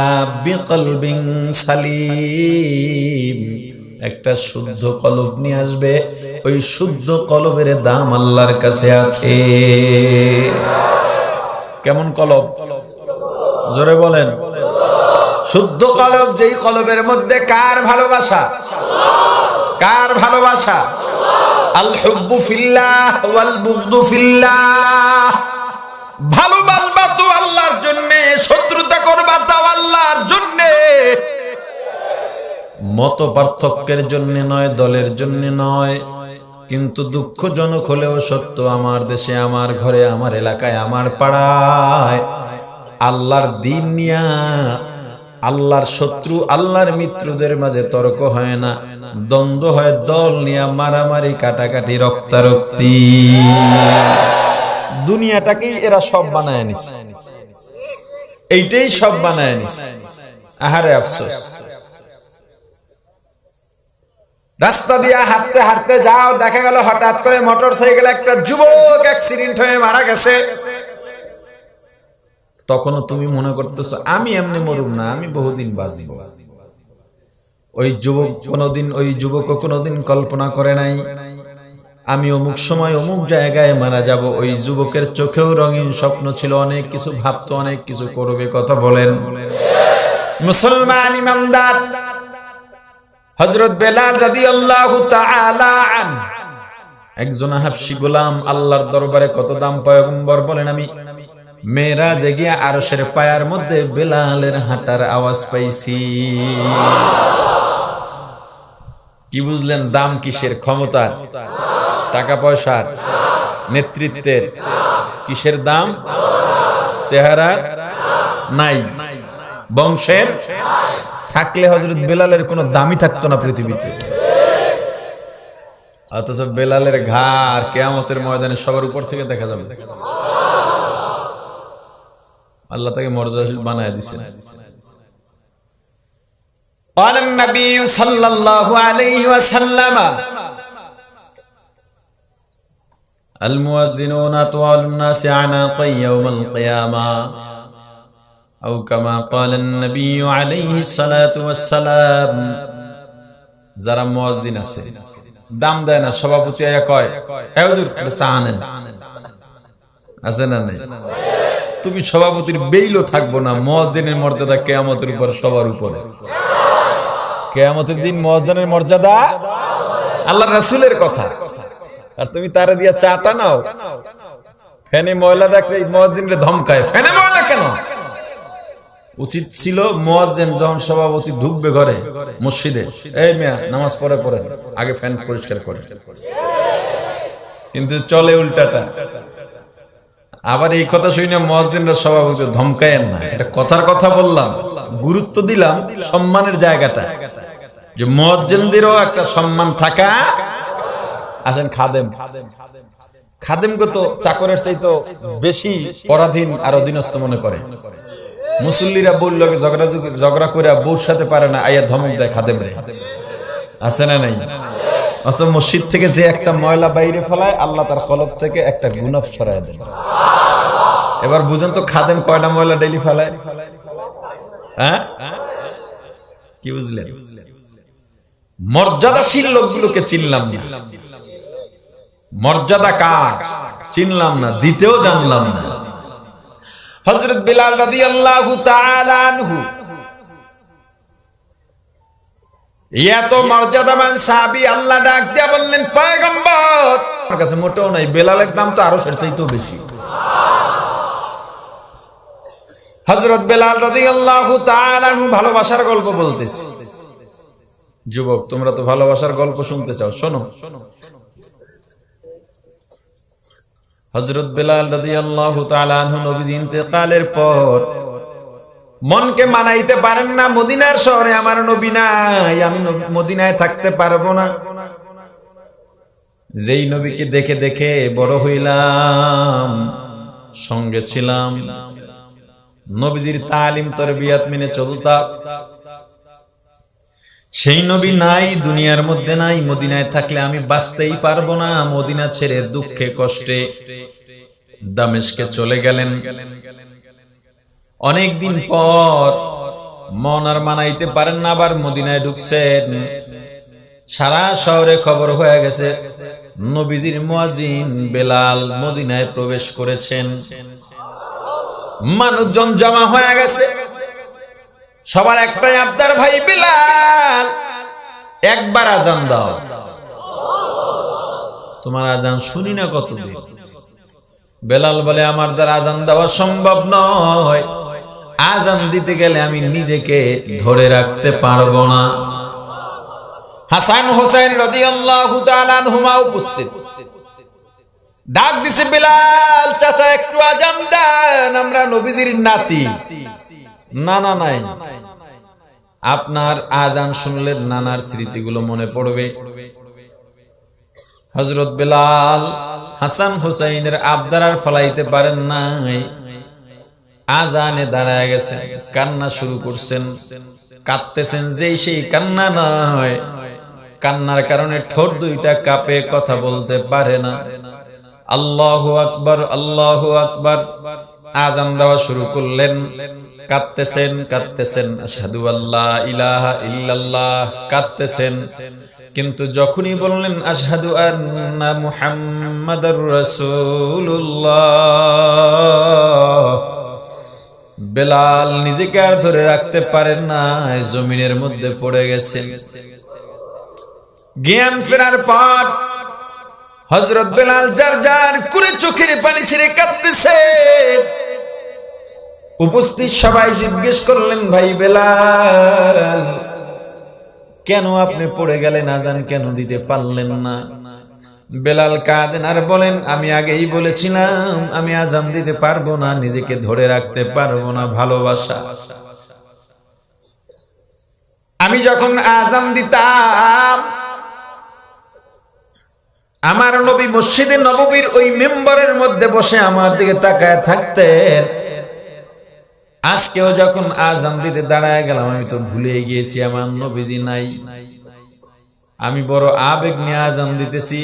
বিকলবিন সালিম, একটা শুদ্ধ কলব নিয়ে আসবে। ওই শুদ্ধ কলবের দাম আল্লাহর কাছে আছে। কেমন কলব? জোরে বলেন। শুদ্ধ কলব, যেই কলবের মধ্যে কার ভালোবাসা? কার ভালোবাসা? আল হুব্বু ফিল্লাহ ওয়াল বুগদু ফিল্লাহ। ভালোবাসবা তো আল্লাহর জন্য, শত্রুতা করবা তাও আল্লাহর জন্য। মত পার্থক্যের জন্য নয়, দলের জন্য নয়। কিন্তু দুঃখজনক হলেও সত্য, আমার দেশে, আমার ঘরে, আমার এলাকায়, আমার পাড়ায় আল্লাহর দ্বীন নিয়া আল্লাহর শত্রু, আল্লাহর মিত্রদের মাঝে তর্ক হয় না, দ্বন্দ্ব হয়। দল নিয়া মারামারি, কাটাকাটি, রক্তারক্তি। দুনিয়াটাকেই এরা সব বানায় নিছে, এইটাই সব বানায় নিছে। আহারে আফসোস। রাস্তা দিয়া হাঁটতে হাঁটতে যাও, দেখা গেল হঠাৎ করে মোটর সাইকেলে একটা যুবক অ্যাক্সিডেন্ট হয়ে মারা গেছে। তখনও তুমি মনে করতেছো আমি এমনি মরুম না, আমি বহুদিন বাঁচব। ওই যুবক কোনোদিন কল্পনা করে নাই আমি অমুক সময় অমুক জায়গায় মারা যাব। ওই যুবকের চোখেও রঙিন স্বপ্ন ছিল, অনেক কিছু ভাবতো, অনেক কিছু করবে। কথা বলেন। মুসলমান ইমানদার হযরত বেলাল রাদিয়াল্লাহু তাআলা আনহু, একজন হাবশী গোলাম, আল্লাহর দরবারে কত দাম। পয়গম্বর বলেন আমি মেরাজে গিয়া আরশের পায়ার মধ্যে বেলালের হাঁটার আওয়াজ পাইছি। কি বুঝলেন? দাম কিসের? ক্ষমতার, টাকা পয়সার, নেতৃত্বের। কিসের দাম? চেহারার নাই, বংশের থাকলে হযরত বেলালের কোনো দামই থাকতো না পৃথিবীতে। অথচ বেলালের ঘাড় কিয়ামতের ময়দানে সবার উপর থেকে দেখা যাবে। আল্লাহ তাকে মর্যাদাশীল বানায় দিয়েছেন। قال النبي صلى الله عليه وسلم المؤذنون أطول الناس أعناقا يوم القيامة أو كما قال النبي عليه الصلاة والسلام। যারা মুয়াজ্জিন আছে, দাম দেয় না, সভাপতি আয়া কয় এ হুজুর এটা চা আনেন, আছে না নাই? তুমি সভাপতির বেইলও থাকবো না, মুয়াজ্জিনের মর্যাদা কিয়ামতের উপর সবার উপরে। কিয়ামতের দিন মুয়াজ্জিনের মর্যাদা আল্লাহর রাসূলের কথা, আর তুমি তারে দিয়া চাটা নাও। ফ্যানে ময়লা দেখলে মুয়াজ্জিনকে ধমকায়, ফ্যানে ময়লা কেন? উচিত ছিল মুয়াজ্জিন যখন সভাপতি ঢুকবে ঘরে মসজিদে, এই মিয়া নামাজ পড়ে পড়ে আগে ফ্যান পরিষ্কার করে। কিন্তু চলে উল্টাটা। আবার এই কথা শুনে মুয়াজ্জিনরা সভাপতি ধমকায়েন না, এটা কথার কথা বললাম, গুরুত্ব দিলাম সম্মানের জায়গাটা, যে মুয়াজ্জিনদেরও একটা সম্মান থাকা। আসেন খাদেম, খাদেমকে তো চাকরের চাইতে বেশি পরাধীন আর অধীনস্থ মনে করে। মুসল্লিরা বলল ঝগড়া করে বউর সাথে পারে না, আইয়া ধমক দেয় খাদেম রে। আছে না নাই? অত মসজিদ থেকে যে একটা ময়লা বাইরে ফেলায়, আল্লাহ তার কলব থেকে একটা গুনাহ সরায় দেন। এবার বুঝেন তো খাদেম কয়টা ময়লা ডেইলি ফেলায়? হ্যাঁ, কি বুঝলেন? মর্যাদাশীল লোকগুলোকে চিনলাম না, মর্যাদা কার চিনলাম না, দিতেও জানলাম না। হযরত বিলাল রাদিয়াল্লাহু তাআলা আনহু এত মর্যাদাবান সাহাবী, আল্লাহ ডাক দিয়া বললেন পয়গম্বর, আমার কাছে মোটেও নাই, বেলালের দাম তো আরো চাইতেও বেশি। হযরত বেলাল রাদিয়াল্লাহু তাআলা আনহু ভালোবাসার গল্প বলতেছি। যুবক, তোমরা তো ভালোবাসার গল্প শুনতে চাও, শোনো। হযরত বেলাল রাদিয়াল্লাহু তাআলা আনহু নবীজি ইন্তেকালের পর মনকে মানাইতে পারেন না, মদিনার শহরে আমার নবী নাই, আমি মদিনায় থাকতে পারবো না। যেই নবীকে দেখে দেখে বড় হইলাম, সঙ্গে ছিলাম, নবীজির তালিম তরবিয়ত মেনে চলতাম, সেই নবী নাই, দুনিয়ার মধ্যে নাই। মদিনায় থাকলে আমি বাঁচতেই পারবো না। মদিনা ছেড়ে দুঃখে কষ্টে দামেস্কে চলে গেলেন। অনেকদিন পর মন আর মানাইতে পারেন না, আবার মদিনায় ঢুকছেন। সারা শহরে খবর হয়ে গেছে নবীজির মুয়াজ্জিন বেলাল মদিনায় প্রবেশ করেছেন। মানুষজন জমা হয়ে গেছে, সবার একটাই আবদার, ভাই বেলাল একবার আজান দাও। তোমার আজান শুনি না কতদিন। বেলাল বলে, আমার দ্বারা আজান দেওয়া সম্ভব নয়, আজান দিতে গেলে আমি নিজেকে ধরে রাখতে পারবো না। হাসান হোসেন রাদিয়াল্লাহু তাআলা আনহুমা উপস্থিত, ডাক দিছে, বেলাল চাচা একটু আজান দেন, আমরা নবীজির নাতি। না না নাই, আপনার আজান শুনলে নানার স্মৃতিগুলো মনে পড়বে। হযরত বেলাল হাসান হুসাইনের আবদার আর ফলাইতে পারেন নাই, আজানে দাঁড়ায় গেছেন, কান্না শুরু করছেন, কাঁদতেছেন, যেই সেই কান্না নয়, কান্নার কারণে ঠোঁট দুইটা কাঁপে, কথা বলতে পারে না। আল্লাহু আকবার, আল্লাহু আকবার, আজান দেওয়া শুরু করলেন। কাঁদতেছেন কাঁদতেছেন, আশহাদু আল্লা ইলাহা ইল্লাল্লাহ, কাঁদতেছেন। কিন্তু যখনই বললেন আশহাদু আন্না মুহাম্মাদুর রাসূলুল্লাহ, বেলাল নিজেকে আর ধরে রাখতে পারেন না, জমিনের মধ্যে পড়ে গেছেন। জ্ঞান ফেরার পর হযরত বেলাল জার জার করে চোখের পানি ছেড়ে কাঁদতেছে। উপস্থিত সবাই জিজ্ঞেস করলেন, ভাই বেলাল কেন আপনি পড়ে গেলেন, আজান কেন দিতে পারলেন না? বেলাল কাঁদেন আর বলেন, আমি আগেই বলেছিলাম আমি আজান দিতে পারবো না, নিজেকে ধরে রাখতে পারবো না। ভালোবাসা, আমি যখন আজান দিতাম, আমার নবী মসজিদে নববীর ওই মিম্বরের মধ্যে বসে আমার দিকে তাকায় থাকতেন। আজকেও যখন আজান দিতে দাঁড়ায় গেলাম, আমি তো ভুলে গিয়েছি আমার নবীজি নাই। আমি বড় আবেগ নিয়ে আজান দিতেছি।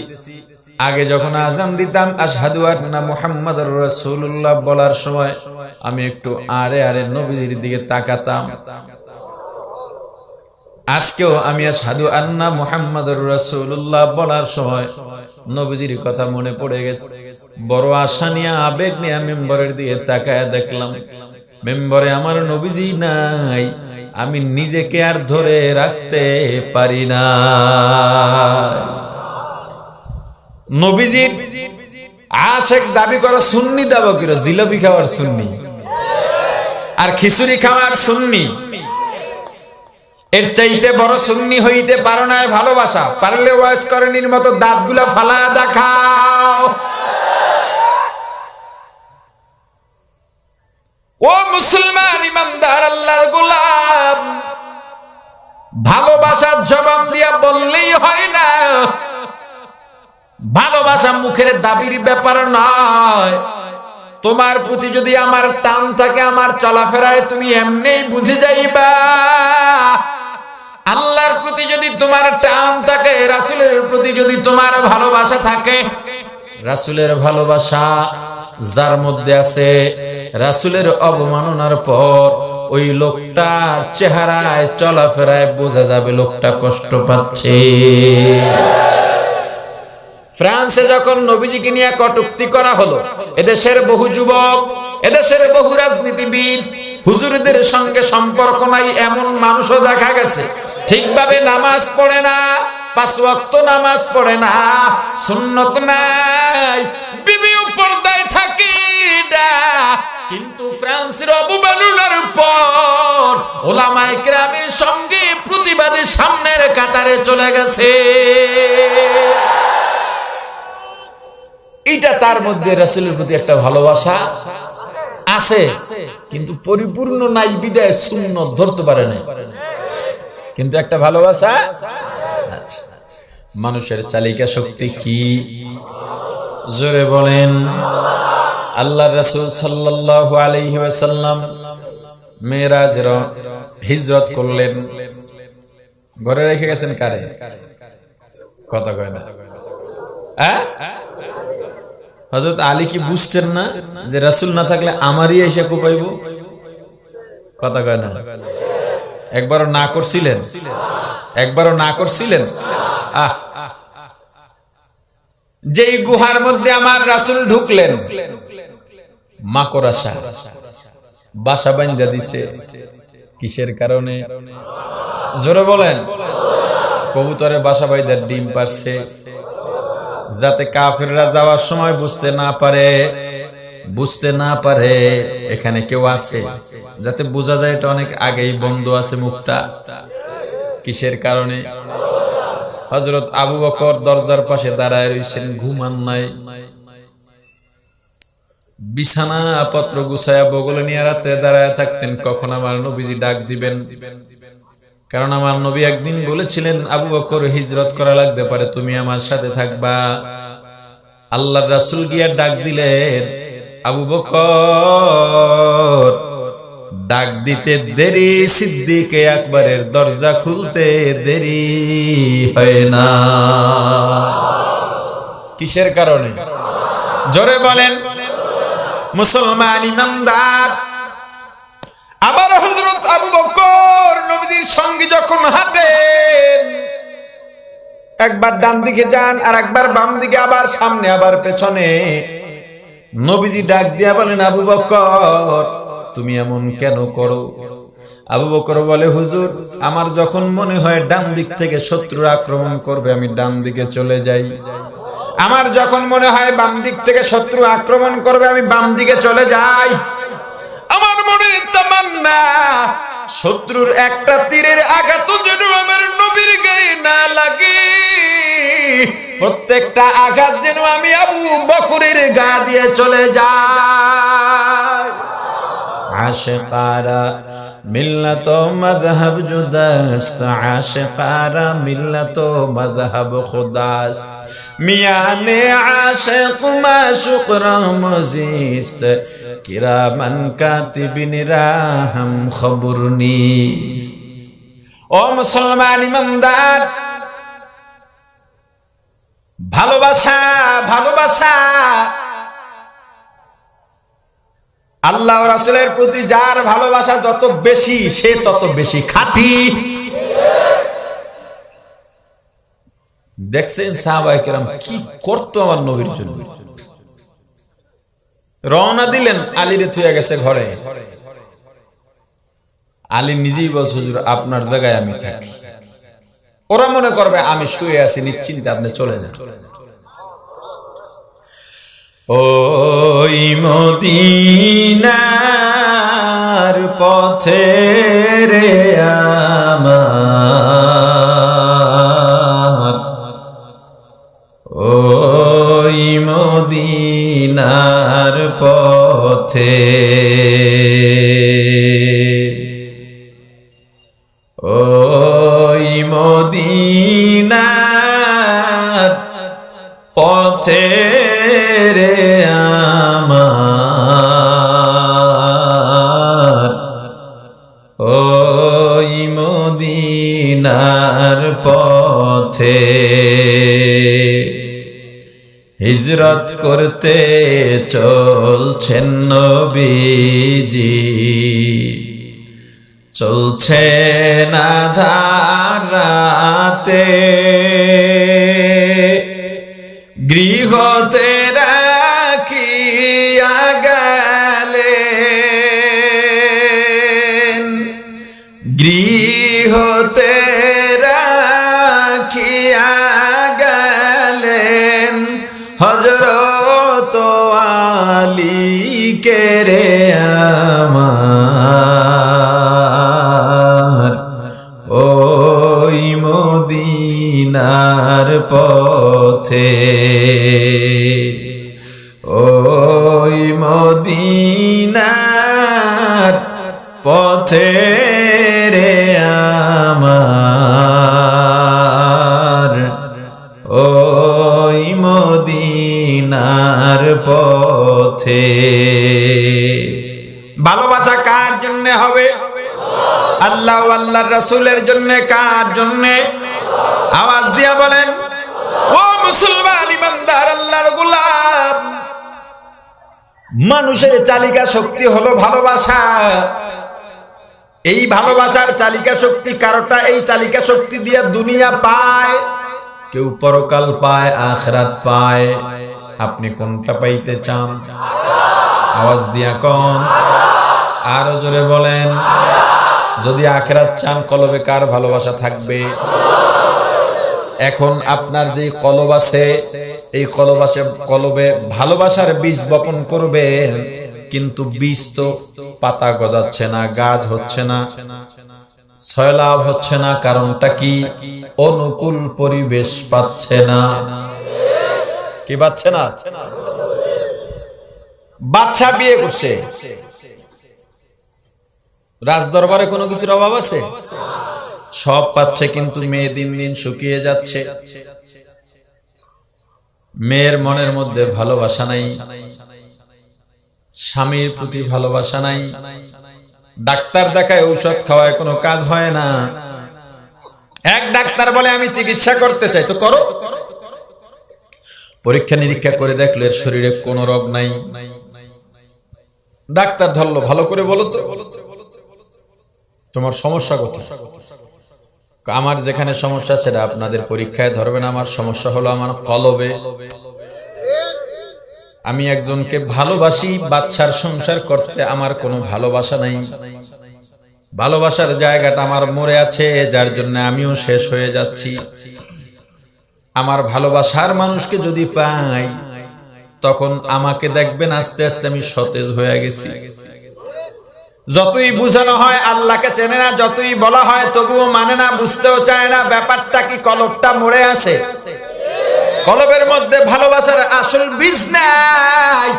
আগে যখন আজান দিতাম আশহাদু আন্না মুহাম্মাদুর রাসূলুল্লাহ বলার সময় আমি একটু আড়ে আড়ে নবীজির দিকে তাকাতাম। আজকেও আমি আশহাদু আন্না মুহাম্মাদুর রাসূলুল্লাহ বলার সময় নবীজির কথা মনে পড়ে গেছে। বড় আশা নিয়ে আবেগ নিয়ে মেম্বরের দিকে তাকায় দেখলাম মেম্বরে আমার নবীজি নাই, আমি নিজেকে আর ধরে রাখতে পারি না। নবীজির আশেক দাবি করা সুন্নি দাবি করে জিলাপি খাওয়ার সুন্নি আর খিচুড়ি খাওয়ার সুন্নি, এর চাইতে বড় সুন্নি হইতে পারো না ভালোবাসা। পারলে ওয়াজ করেনির মতো দাঁতগুলা ফালা দেখাও। ও মুসলমান ইমানদার আল্লাহর গোলাম, ভালোবাসার জবাব দিয়া বললেই হয় না। ভালোবাসা মুখের দাবির ব্যাপার নয়। তোমার প্রতি যদি আমার টান থাকে, আমার চলাফেরায় তুমি এমনি বুঝে যাইবা। আল্লাহর প্রতি যদি তোমার টান থাকে, রাসূলের প্রতি যদি তোমার ভালোবাসা থাকে, রাসূলের ভালোবাসা যার মধ্যে আছে, রাসূলের অবমাননার পর ওই লোকটার চেহারায় চলাফেরায় বোঝা যাবে লোকটা কষ্ট পাচ্ছে। ফ্রান্সে যখন নবীজিকে নিয়ে কটূক্তি করা হলো, এদেশের বহু যুবক, এদেশের বহু রাজনীতিবিদ, হুজুরদের সঙ্গে সম্পর্ক নাই এমন মানুষও দেখা গেছে। ঠিকভাবে নামাজ পড়ে না, 5 ওয়াক্ত নামাজ পড়ে না, সুন্নত নাই, বিবিও পর্দায় থাকে না, কিন্তু ফ্রান্সের অবমাননার পর ওলামায়ে কেরামের সঙ্গে প্রতিবাদী সামনের কাতারে চলে গেছে। এটা তার মধ্যে রাসূলের প্রতি একটা ভালোবাসা আছে, কিন্তু পরিপূর্ণ নাই বিদায় সুন্নত ধরতে পারে না, কিন্তু একটা ভালোবাসা আছে। মানুষের চালিকা শক্তি কি? জোরে বলেন। আল্লাহর রাসূল সাল্লাল্লাহু আলাইহি ওয়াসাল্লাম মেরাজের হিজরত করলেন, ঘরে রেখে গেছেন কারে? কথা কয় না। হযরত আলী কি বুঝতেন না যে রাসূল না থাকলে আমারই এসে কোপাইব? কথা কয় না। একবারও না করছিলেন? একবারও না করছিলেন? যেই গুহার মধ্যে আমার রাসূল ঢুকলেন, মাকড়সা বাসা বাঁধা দিছে। কিসের কারণে? জোরে বলেন। কবুতরে বাসা বাঁধা ডিম পারছে, যাতে কাফেররা যাওয়ার সময় বুঝতে না পারে এখানে কেউ আছে, যাতে বোঝা যায় এটা অনেক আগেই বন্ধ আছে মুখটা। কিসের কারণে? হযরত আবু বকর দরজার পাশে দাঁড়ায় রইছেন, ঘুমান নাই, বিছানা পত্র গুছায়া বগলে নিয়ে রাতে দাঁড়ায় থাকতেন কখন আমার নবীজি ডাক দিবেন। কারণ আমার নবী একদিন বলেছিলেন, আবু বকর হিজরত করা লাগতে পারে, তুমি আমার সাথে থাকবা। আল্লাহর রাসূল গিয়া ডাক দিলেন, আবু বকর। ডাক দিতে দেরি, সিদ্দিকে আকবরের দরজা খুলতে দেরি হয় না। কিসের কারণে? জোরে বলেন। মুসলমান ইমানদার, আবার হযরত আবু বকর নবীজির সঙ্গে যখন হাঁটেন, একবার ডান দিকে যান আর একবার বাম দিকে, আবার সামনে আবার পেছনে, নবীজি ডাক দিয়া বলেন, আবু বকর তুমি এমন কেন করো? আবু বকর বলে, হুজুর আমার যখন মনে হয় ডান দিক থেকে শত্রুরা আক্রমণ করবে, আমি ডান দিকে চলে যাই। আমার যখন মনে হয় বাম দিক থেকে শত্রু আক্রমণ করবে, আমি বাম দিকে চলে যাই। আমার মনের তামান্না, শত্রুর একটা তীরের আঘাত যেন আমার নবীর গায়ে না লাগে, প্রত্যেকটা আঘাত যেন আমি আবু বকরের গা দিয়ে চলে যাই। আশিকারা মিল্লাত মাযহাব জুদাস্ত, আশিকারা মিল্লাত মাযহাব খুদাস্ত, মিয়ানে আশিক মাশুক রহমজিস্ত, কিরামান কাতিবিন রাহম খবর নিস্ত। ও মুসলমান ইমানদার, ভালোবাসা, ভালোবাসা আল্লাহ ও রাসূলের প্রতি যার ভালোবাসা যত বেশি, সে তত বেশি খাঁটি। দেখছেন সাহাবায়ে কেরাম কি করতো আমার নবীর জন্য। রওনা দিলেন, আলীরে থুয়ে গেছে ঘরে। আলী নিজেই বলছে, হুজুর আপনার জায়গায় আমি থাকি। ওরা মনে করবে আমি শুয়ে আছি নিশ্চিন্তে, আপনি চলে যান। ওই মদিনার পথে রে আমার, ওই মদিনার পথে, ওই মদিনার পথে রে আমার, ওই মদিনার পথে হিজরত করতে চলছেন নবীজি, চলছে না ধারাতে, গৃহতে রাখিয়া গেলেন, গৃহতে রাখিয়া গেলেন হযরত আলীকে রে আমার, ওই মদিনার পথে, ওই মদিনার পথে রে আমার, ওই মদিনার পথে। ভালোবাসা কার জন্য হবে? আল্লাহ ও আল্লাহর রাসূলের জন্য। কার জন্য? আওয়াজ দিয়া বলেন, ও মুসলমান ইমানদার আল্লাহর গোলাম, মানুষের চালিকা শক্তি হলো ভালোবাসা। এই ভালোবাসার চালিকা শক্তি কারোটা এই চালিকা শক্তি দিয়ে দুনিয়া পায়, কেউ পরকাল পায়, আখিরাত পায়। আপনি কোনটা পাইতে চান? আওয়াজ দিয়া কোন, আরো জোরে বলেন। যদি আখিরাত চান, কলবে কার ভালোবাসা থাকবে? এখন আপনার যে কলব আছে, এই কলবে ভালোবাসার বীজ বপন করবেন, কিন্তু বীজ তো পাতা গজাচ্ছে না, গাছ হচ্ছে না, ছয়লাভ হচ্ছে না। কারণটা কি? অনুকূল পরিবেশ পাচ্ছে না। কি পাচ্ছে না? বাদশা বিয়ে করছে, রাজদরবারে কোনো কিছুর অভাব আছে? সব পাচ্ছে, কিন্তু মেয়ে দিন দিন শুকিয়ে যাচ্ছে। মেয়ের মনের মধ্যে ভালোবাসা নাই, স্বামীর প্রতি ভালোবাসা নাই। ডাক্তার দেখায়, ঔষধ খাওয়ায়, কোনো কাজ হয় না। এক ডাক্তার বলে আমি চিকিৎসা করতে চাই, তো করো। পরীক্ষা নিরীক্ষা করে দেখলো এর শরীরে কোনো রোগ নাই। ডাক্তার ধরলো, ভালো করে বলো তো তোমার সমস্যা কোথায়? আমার যেখানে সমস্যা সেটা আপনাদের পরীক্ষায় ধরবে না। আমার সমস্যা হলো আমার কলবে। আমি একজনকে ভালোবাসি, বাদশার সংসার করতে আমার কোনো ভালোবাসা নাই। ভালোবাসার জায়গাটা আমার মরে আছে, যার জন্য আমিও শেষ হয়ে যাচ্ছি। আমার ভালোবাসার মানুষকে যদি পাই, তখন আমাকে দেখবেন আস্তে আস্তে আমি সতেজ হয়ে গেছি। যতই বুঝানো হয় আল্লাহকে চেনে না, যতই বলা হয় তবুও মানে না, বুঝতেও চায় না। ব্যাপারটা কি? কলবটা মরে আছে। কলবের মধ্যে ভালোবাসার আসল বীজ নাই।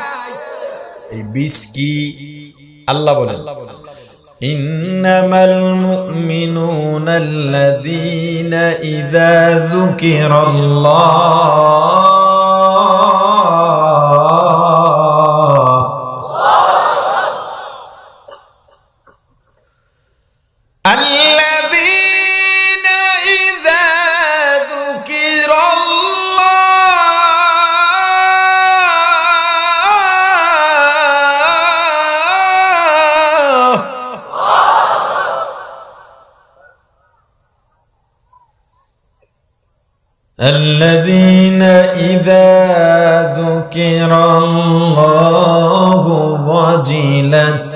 এই বীজ কি? আল্লাহ বলেন, ইন্নামাল মুমিনুনাল্লাযীনা ইযা যুকিরাল্লাহ الذين إذا ذكر الله وجلت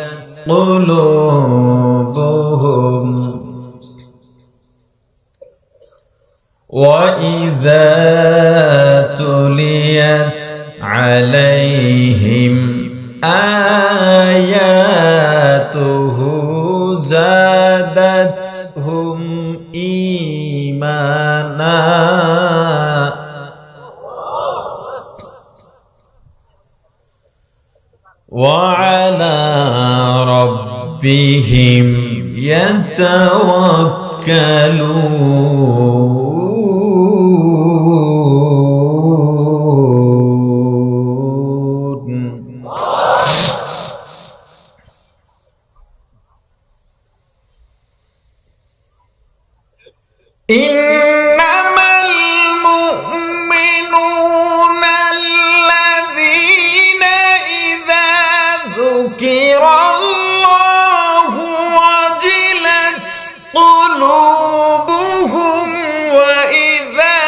قلوبهم وإذا تليت عليهم آياته زادتهم إيمانا وعلى ربهم يتوكلون. إنما المؤمنون الذين إذا ذكر الله وجلت قلوبهم وإذا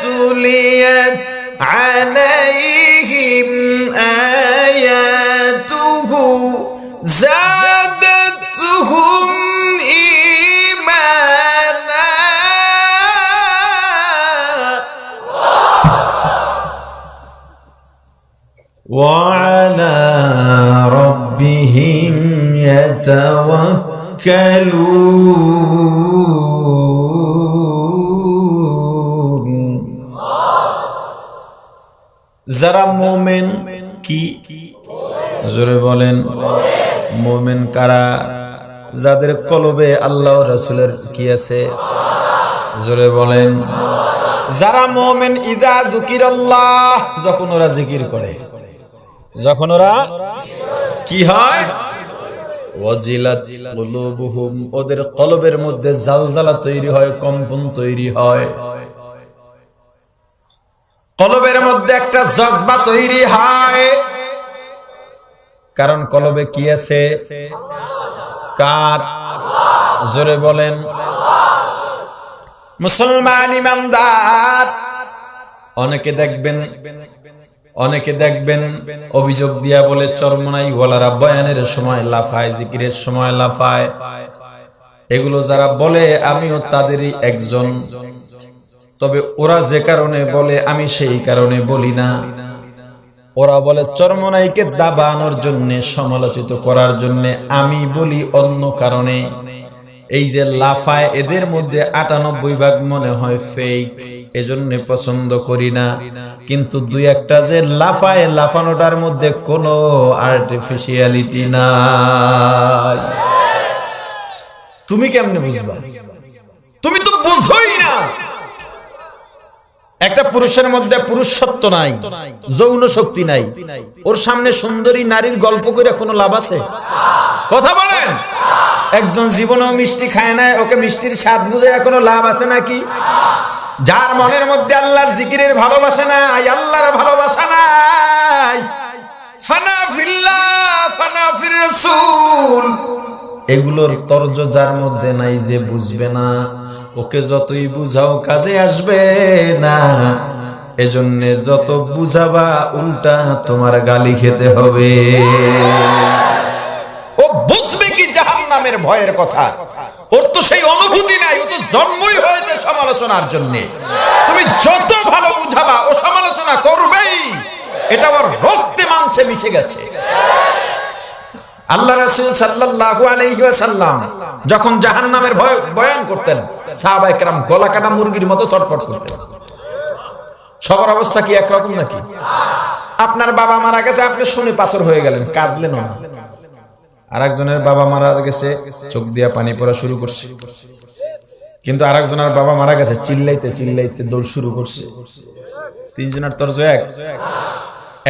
تليت عليهم آياته زادتهم إيمانا وعلى ربهم يتوكلون. যারা মুমিন কি জোরে বলেন, মুমিন কারা? যাদের কলবে আল্লাহ ও রাসূলের কি আছে? জোরে বলেন। যারা মুমিন ইদা যুকিরাল্লাহ, যখন ওরা জিকির করে, যখন ওরা কি হয়? ওয়াজিলাত কুলুবুহুম, ওদের কলবের মধ্যে জালজালা তৈরি হয়, কম্পন তৈরি হয়, কলবের মধ্যে একটা জজবা তৈরি হয়। কারণ কলবে কি আছে? কার? জোরে বলেন। মুসলমান ইমানদার অনেকে দেখবেন অভিযোগ দিয়া বলে চরমনাই ওয়ালারা বয়ানের সময় লাফায়, জিকিরের সময় লাফায়। এগুলো যারা বলে আমিও তাদেরই একজন, তবে ওরা যে কারণে বলে আমি সেই কারণে বলি না। ওরা বলে চরমনাইকে দাবানোর জন্য, সমালোচিত করার জন্য, আমি বলি অন্য কারণে। এই যে লাফায়, এদের মধ্যে 98 ভাগ মনে হয় ফেক, এজন্য পছন্দ করি না। কিন্তু দুই একটা যে লাফায়, লাফানোটার মধ্যে কোনো আর্টিফিশিয়ালিটি নাই। তুমি কেমনে বুঝবা? তুমি তো বুঝোই না। একটা পুরুষের মধ্যে পুরুষত্ব নাই, যৌন শক্তি নাই, ওর সামনে সুন্দরী নারীর গল্প করে কোনো লাভ আছে? কথা বলেন। একজন জীবনেও মিষ্টি খায় না, ওকে মিষ্টির স্বাদ বুঝে কোনো লাভ আছে নাকি? যার মনের মধ্যে আল্লাহর জিকিরের ভালোবাসা নাই, আল্লাহর ভালোবাসা নাই, ফানা ফিল্লাহ ফানা ফির রাসূল, এগুলোর তর্জ যার মধ্যে নাই, যে বুঝবে না, ওকে যতই বুঝাও কাজে আসবে না। এজন্য যত বুঝাবা উল্টা তোমার গালি খেতে হবে। ও বুঝবে কি জাহান্নামের ভয়ের কথা? ওর তো সেই অনুভূতি নাই, ও তো জন্মই হয়েছে সমালোচনার জন্য। তুমি যত ভালো বুঝাবা ও সমালোচনা করবেই, এটা ওর রক্তে মাংসে মিশে গেছে। আল্লাহ রাসূল সাল্লাল্লাহু আলাইহি ওয়াসাল্লাম যখন জাহান্নামের ভয় বয়ান করতেন, সাহাবায়ে কেরাম গলা কাটা মুরগির মতো ছটফট করতেন। সবার অবস্থা কি একরকম নাকি? আপনার বাবা মারা গেছে, আপনি শুনে পাথর হয়ে গেলেন, কাঁদলেন না। আরেকজনের বাবা মারা গেছে, চোখ দিয়া পানি পড়া শুরু করছে। কিন্তু আরেকজনের বাবা মারা গেছে, চিল্লাইতে চিল্লাইতে দৌড় শুরু করছে। তিনজনের তর্জ এক।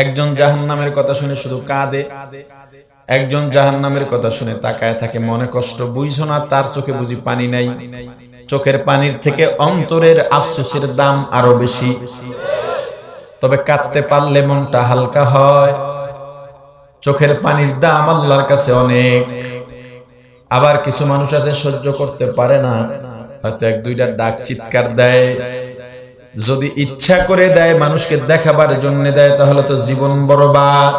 একজন জাহান্নামের কথা শুনে শুধু কাঁদে, একজন জাহান্নামের কথা শুনে তাকায় থাকে, মনে কষ্ট। বুঝছো না তার চোখে বুঝি পানি নাই? চোখের পানির থেকে অন্তরের আফসোসের দাম আরো বেশি। তবে কাঁদতে পারলে মনটা হালকা হয়। চোখের পানির দাম আল্লাহর কাছে অনেক। আবার কিছু মানুষ আছে সহ্য করতে পারে না, হয়তো এক দুইটা ডাক চিৎকার দেয়, যদি ইচ্ছা করে দেয় মানুষকে দেখাবার জন্য দেয় তাহলে তো জীবন বরবাদ।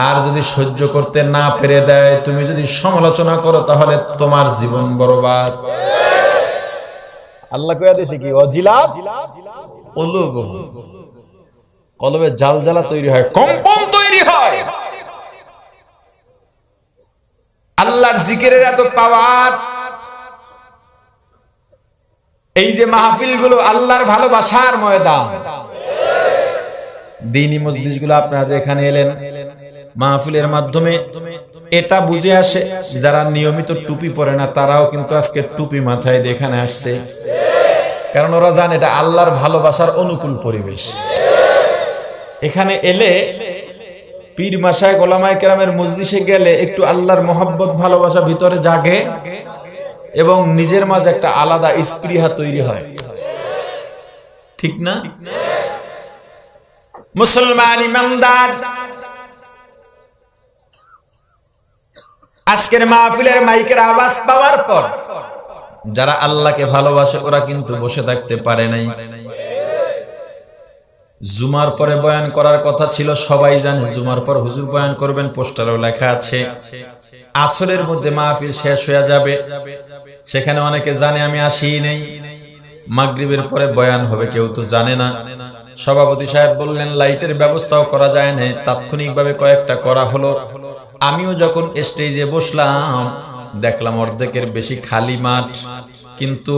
আর যদি সহ্য করতে না পেরে দেয়, তুমি যদি সমালোচনা করো তাহলে তোমার জীবন বরবাদ। আল্লাহ কইয়া দিছে কি অজিলাত উলুব, কলবে জালজালা তৈরি হয়, কম্পন তৈরি হয়। আল্লাহর জিকিরের এত পাওয়ার। এই যে মাহফিলগুলো আল্লাহর ভালোবাসার ময়দান, দ্বীনি মজলিসগুলো আপনারা যে এখানে এলেন মাহফিলের মাধ্যমে এটা বুঝে আসে, যারা নিয়মিত টুপি পরে না তারাও কিন্তু আজকে টুপি মাথায় দিয়ে এখানে আসছে, কারণ ওরা জানে এটা আল্লাহর ভালোবাসার অনুকূল পরিবেশ। এখানে এলে পীর মাশায়েখ ওলামায়ে কেরামের মজলিসে গেলে একটু আল্লাহর মহব্বত ভালোবাসা ভিতরে জাগে এবং নিজের মাঝে একটা আলাদা স্পৃহা তৈরি হয়, ঠিক না? মুসলমান ইমানদার, আজকের মাহফিলের মাইকের আওয়াজ পাওয়ার পর যারা আল্লাহকে ভালোবাসে ওরা কিন্তু বসে থাকতে পারে নাই। জুমার পরে বয়ান করার কথা ছিল, সবাই জানে জুমার পর হুজুর বয়ান করবেন, পোস্টারেও লেখা আছে। আসরের মধ্যে মাহফিল শেষ হয়ে যাবে, সেখানে অনেকে জানে আমি আসিই নেই। মাগরিবের পরে বয়ান হবে, কেউ তো জানে না। সভাপতি সাহেব বললেন লাইটের ব্যবস্থাও করা যায় না, তাৎক্ষণিকভাবে কয়েকটা করা হলো। আমিও যখন স্টেজে বসলাম দেখলাম অর্ধেকের বেশি খালি মাঠ, কিন্তু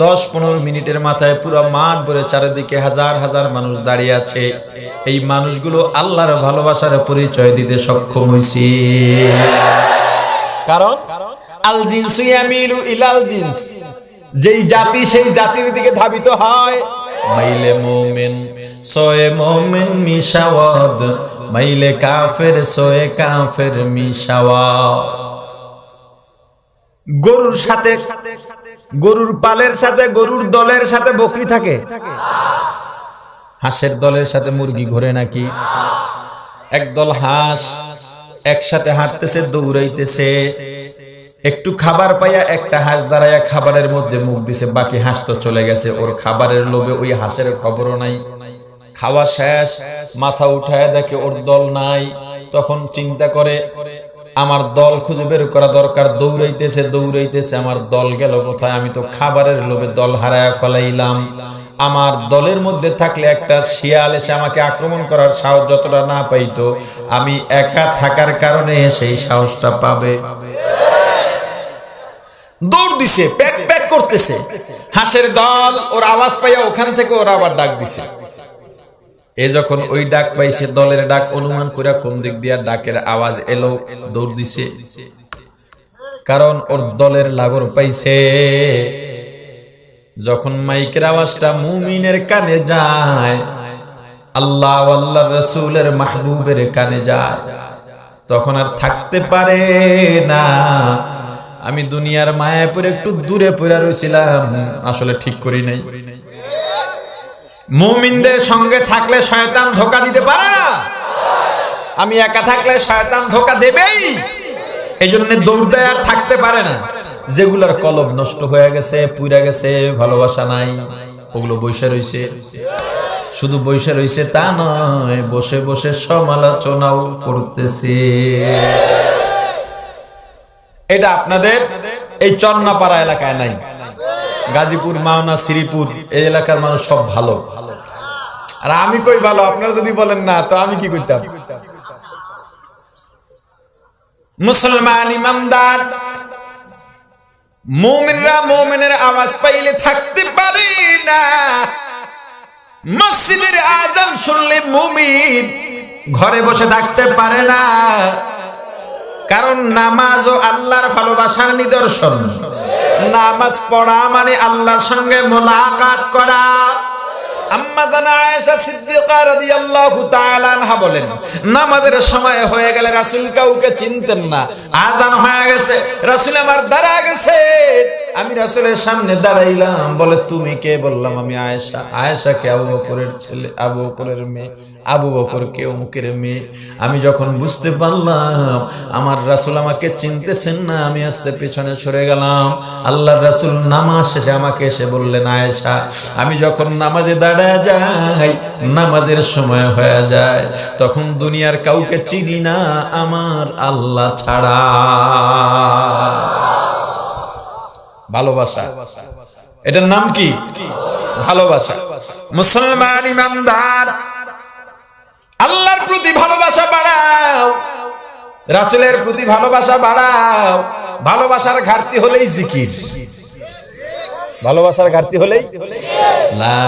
10-15 মিনিটের মাথায় পুরো মাঠ ভরে চারিদিকে হাজার হাজার মানুষ দাঁড়িয়ে আছে। এই মানুষগুলো আল্লাহর ভালোবাসার পরিচয় দিতে সক্ষম হয়েছে, কারণ আল জিনসু ইয়ামিলু ইলাল জিনস, যেই জাতি সেই জাতির দিকে ধাবিত হয়। মাইলে মুমিন সোয়ে মুমিন মিশাওয়াদ, মাইলে কাফের সোয়ে কাফের মিশাওয়াদ। গরুর সাথে, গরুর পালের সাথে, গরুর দলের সাথে বকরি থাকে, হাঁসের দলের সাথে মুরগি ঘোরে নাকি? একদল হাঁস একসাথে হাঁটতেছে, দৌড়াইতেছে, একটু খাবার পাইয়া একটা হাঁস দাঁড়াইয়া খাবারের মধ্যে মুখ দিছে, বাকি হাঁস তো চলে গেছে। ওর খাবারের লোভে ওই হাঁসের খবরও নাই। খাওয়া শেষ, মাথা উঠায় দেখে ওর দল নাই। তখন চিন্তা করে আমার দল খুঁজে বের করা দরকার। দৌড়াইতেছে দৌড়াইতেছে, আমার দল গেল কোথায়? আমি তো খাবারের লোভে দল হারায় ফেলাইলাম। আমার দলের মধ্যে থাকলে একটা শিয়াল এসে আমাকে আক্রমণ করার সাহস যতটা না পাইতো, আমি একা থাকার কারণে সেই সাহসটা পাবে। দৌড় দিছে, প্যাক প্যাক করতেছে। হাঁসের দল ওর আওয়াজ পাইয়া ওখান থেকে ওরা আবার ডাক দিছে। এ যখন ওই ডাক পাইছে, দলের ডাক অনুমান করে কোন দিক দিয়া ডাকের আওয়াজ এলো, দৌড় দিছে, কারণ ওর দলের লাগর পাইছে। যখন মাইকের আওয়াজটা মুমিনের কানে যায়, আল্লাহ আল্লাহর রাসূলের মাহবুবের কানে যায়, তখন আর থাকতে পারে না। আমি দুনিয়ার মায়ায় পড়ে একটু দূরে পড়ে রইছিলাম, আসলে ঠিক করি নাই। মুমিনদের সঙ্গে থাকলে শয়তান ধোঁকা দিতে পারে না, আমি একা থাকলে শয়তান ধোঁকা দেবেই। এই জন্য দৌড় দেয়, আর থাকতে পারে না। যেগুলোর কলব নষ্ট হয়ে গেছে, পুড়ে গেছে, ভালোবাসা নাই, ওগুলো বসে রইছে। শুধু বসে রইছে তা নয়, বসে বসে সমালোচনাও করতেছে। এটা আপনাদের এই চন্নাপাড়া এলাকায় নাই। গাজীপুর, মাওনা, শ্রীপুর এই এলাকার মানুষ সব ভালো। আর আমি কই ভালো? আপনারা যদি বলেন না তো আমি কি করতাম? মুসলমান ইমানদার, মুমিনরা মুমিনের আওয়াজ পাইলে থাকতে পারে না। মসজিদের আযান শুনলে মুমিন ঘরে বসে থাকতে পারে না, কারণ নামাজও আল্লাহর ভালোবাসার নিদর্শন। নামাজ পড়া মানে আল্লাহর সঙ্গে মোলাকাত করা। আম্মা জানা আয়েশা সিদ্দিকা রাদিয়াল্লাহু তাআলা আনহা বলেন, নামাজের সময় হয়ে গেলে রাসূল কাউকে চিনতেন না। আযান হয়ে গেছে, রাসূল আমার দাঁড়া গেছে, আমি রাসূলের সামনে দাঁড়াইলাম। বলে তুমি কে? বললাম আমি আয়েশা। আয়েশা কে? আবু বকরের ছেলে, আবু বকরের মেয়ে। আবু বকর কে? অমুকের মেয়ে। আমি যখন বুঝতে পারলাম আমার রাসূল আমাকে চিনতেছেন না, আমি আস্তে পেছনে সরে গেলাম। আল্লাহর রাসূল নামাজ শেষে আমাকে এসে বললেন, আয়েশা, আমি যখন নামাজে দাঁড়ায় যাই, নামাজের সময় হয়ে যায়, তখন দুনিয়ার কাউকে চিনি না আমার আল্লাহ ছাড়া। ভালোবাসা, এটার নাম কি? ভালোবাসা। মুসলমান ইমানদার, আল্লাহর প্রতি ভালোবাসা বাড়াও, রাসূলের প্রতি ভালোবাসা বাড়াও। ভালোবাসার ঘাটতি হলেই জিকির, ভালোবাসার ঘাটতি হলেই লা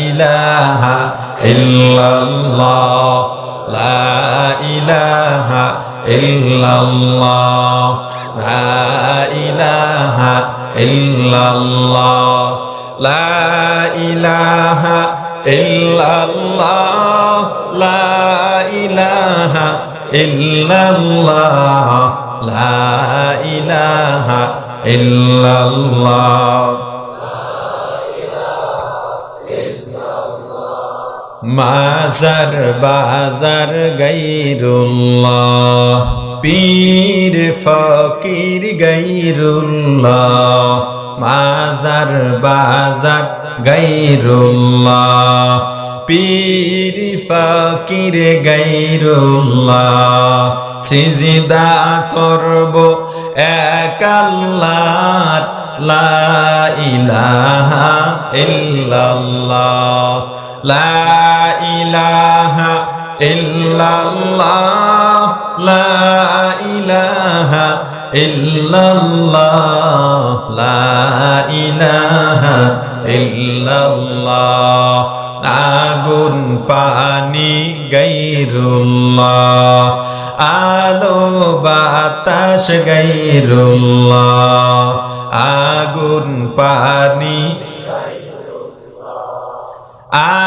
ইলাহা ইল্লাল্লাহ, লা ইলাহা ইল্লাল্লাহ, লা ইলাহা ইল্লাল্লাহ, লা ইলাহা ইল্লাল্লাহ, লা ইলাহা ইল্লাল্লাহ, লা ইলাহা ইল্লাল্লাহ। মাজার বাজার গায়রুল্লাহ, পীর ফকির গায়রুল্লাহ, মাজার বাজার গায়রুল্লাহ, পীর ফকির গায়রুল্লাহ। সিজদা করব এক আল্লাহর, লা ইলাহা ইল্লাল্লাহ, লা ইলাহা ইল্লাল্লাহ, লা ইলাহা ইল্লাল্লাহ, লা ইলাহা ইল্লাল্লাহ। আগুন পানি গায়রুল্লাহ, আলো বাতাস গায়রুল্লাহ, আগুন পানি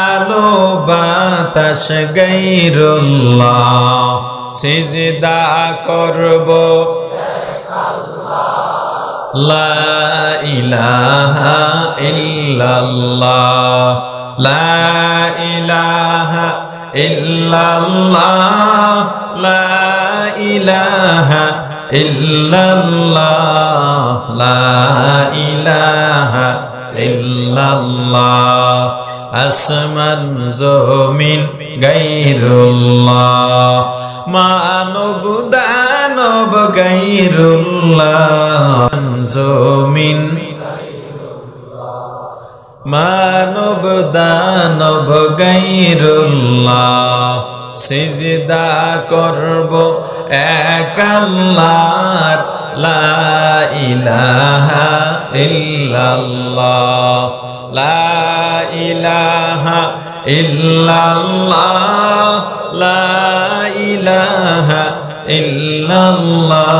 আলো বাতাস গায়রুল্লাহ। সিজদা করব লা ইলাহা ইল্লাল্লাহ, লা ইলাহা ইল্লাল্লাহ, লা ইলাহা ইল্লাল্লাহ, লা ইলাহা ইল্লাল্লাহ। আসমান জমিন গায়রুল্লাহ, মানব দানব গায়রুল্লাহ, জমিন মানব দানব গায়রুল্লাহ। সিজদা করব এক আল্লাহর, লা ইলাহা ইল্লাল্লাহ, লা ইলাহা ইল্লাল্লাহ, লা ইলাহা ইল্লাল্লাহ,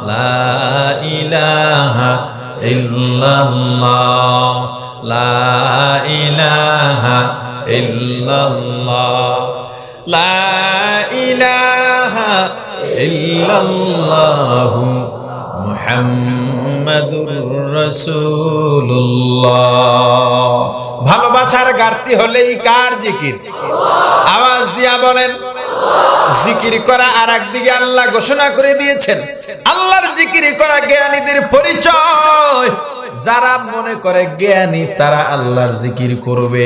লা ইলাহা ইল্লাল্লাহ, লা ইলাহা ইল্লাল্লাহ, লা ইলাহা ইল্লাল্লাহু মুহাম্মাদুর রাসূলুল্লাহ। ভালোবাসার ঘাটতি হলেই কার জিকির? আওয়াজ দিয়া বলেন। জিকির করা আর একদিকে আল্লাহ ঘোষণা করে দিয়েছেন, আল্লাহর জিকির করা জ্ঞানীদের পরিচয়। যারা মনে করে জ্ঞানী তারা আল্লাহর জিকির করবে,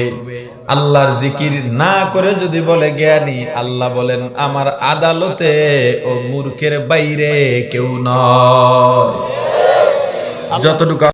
আল্লাহর জিকির না করে যদি বলে জ্ঞানী, আল্লাহ বলেন আমার আদালতে ও মূর্খের বাইরে কেউ নয়। যতটুকু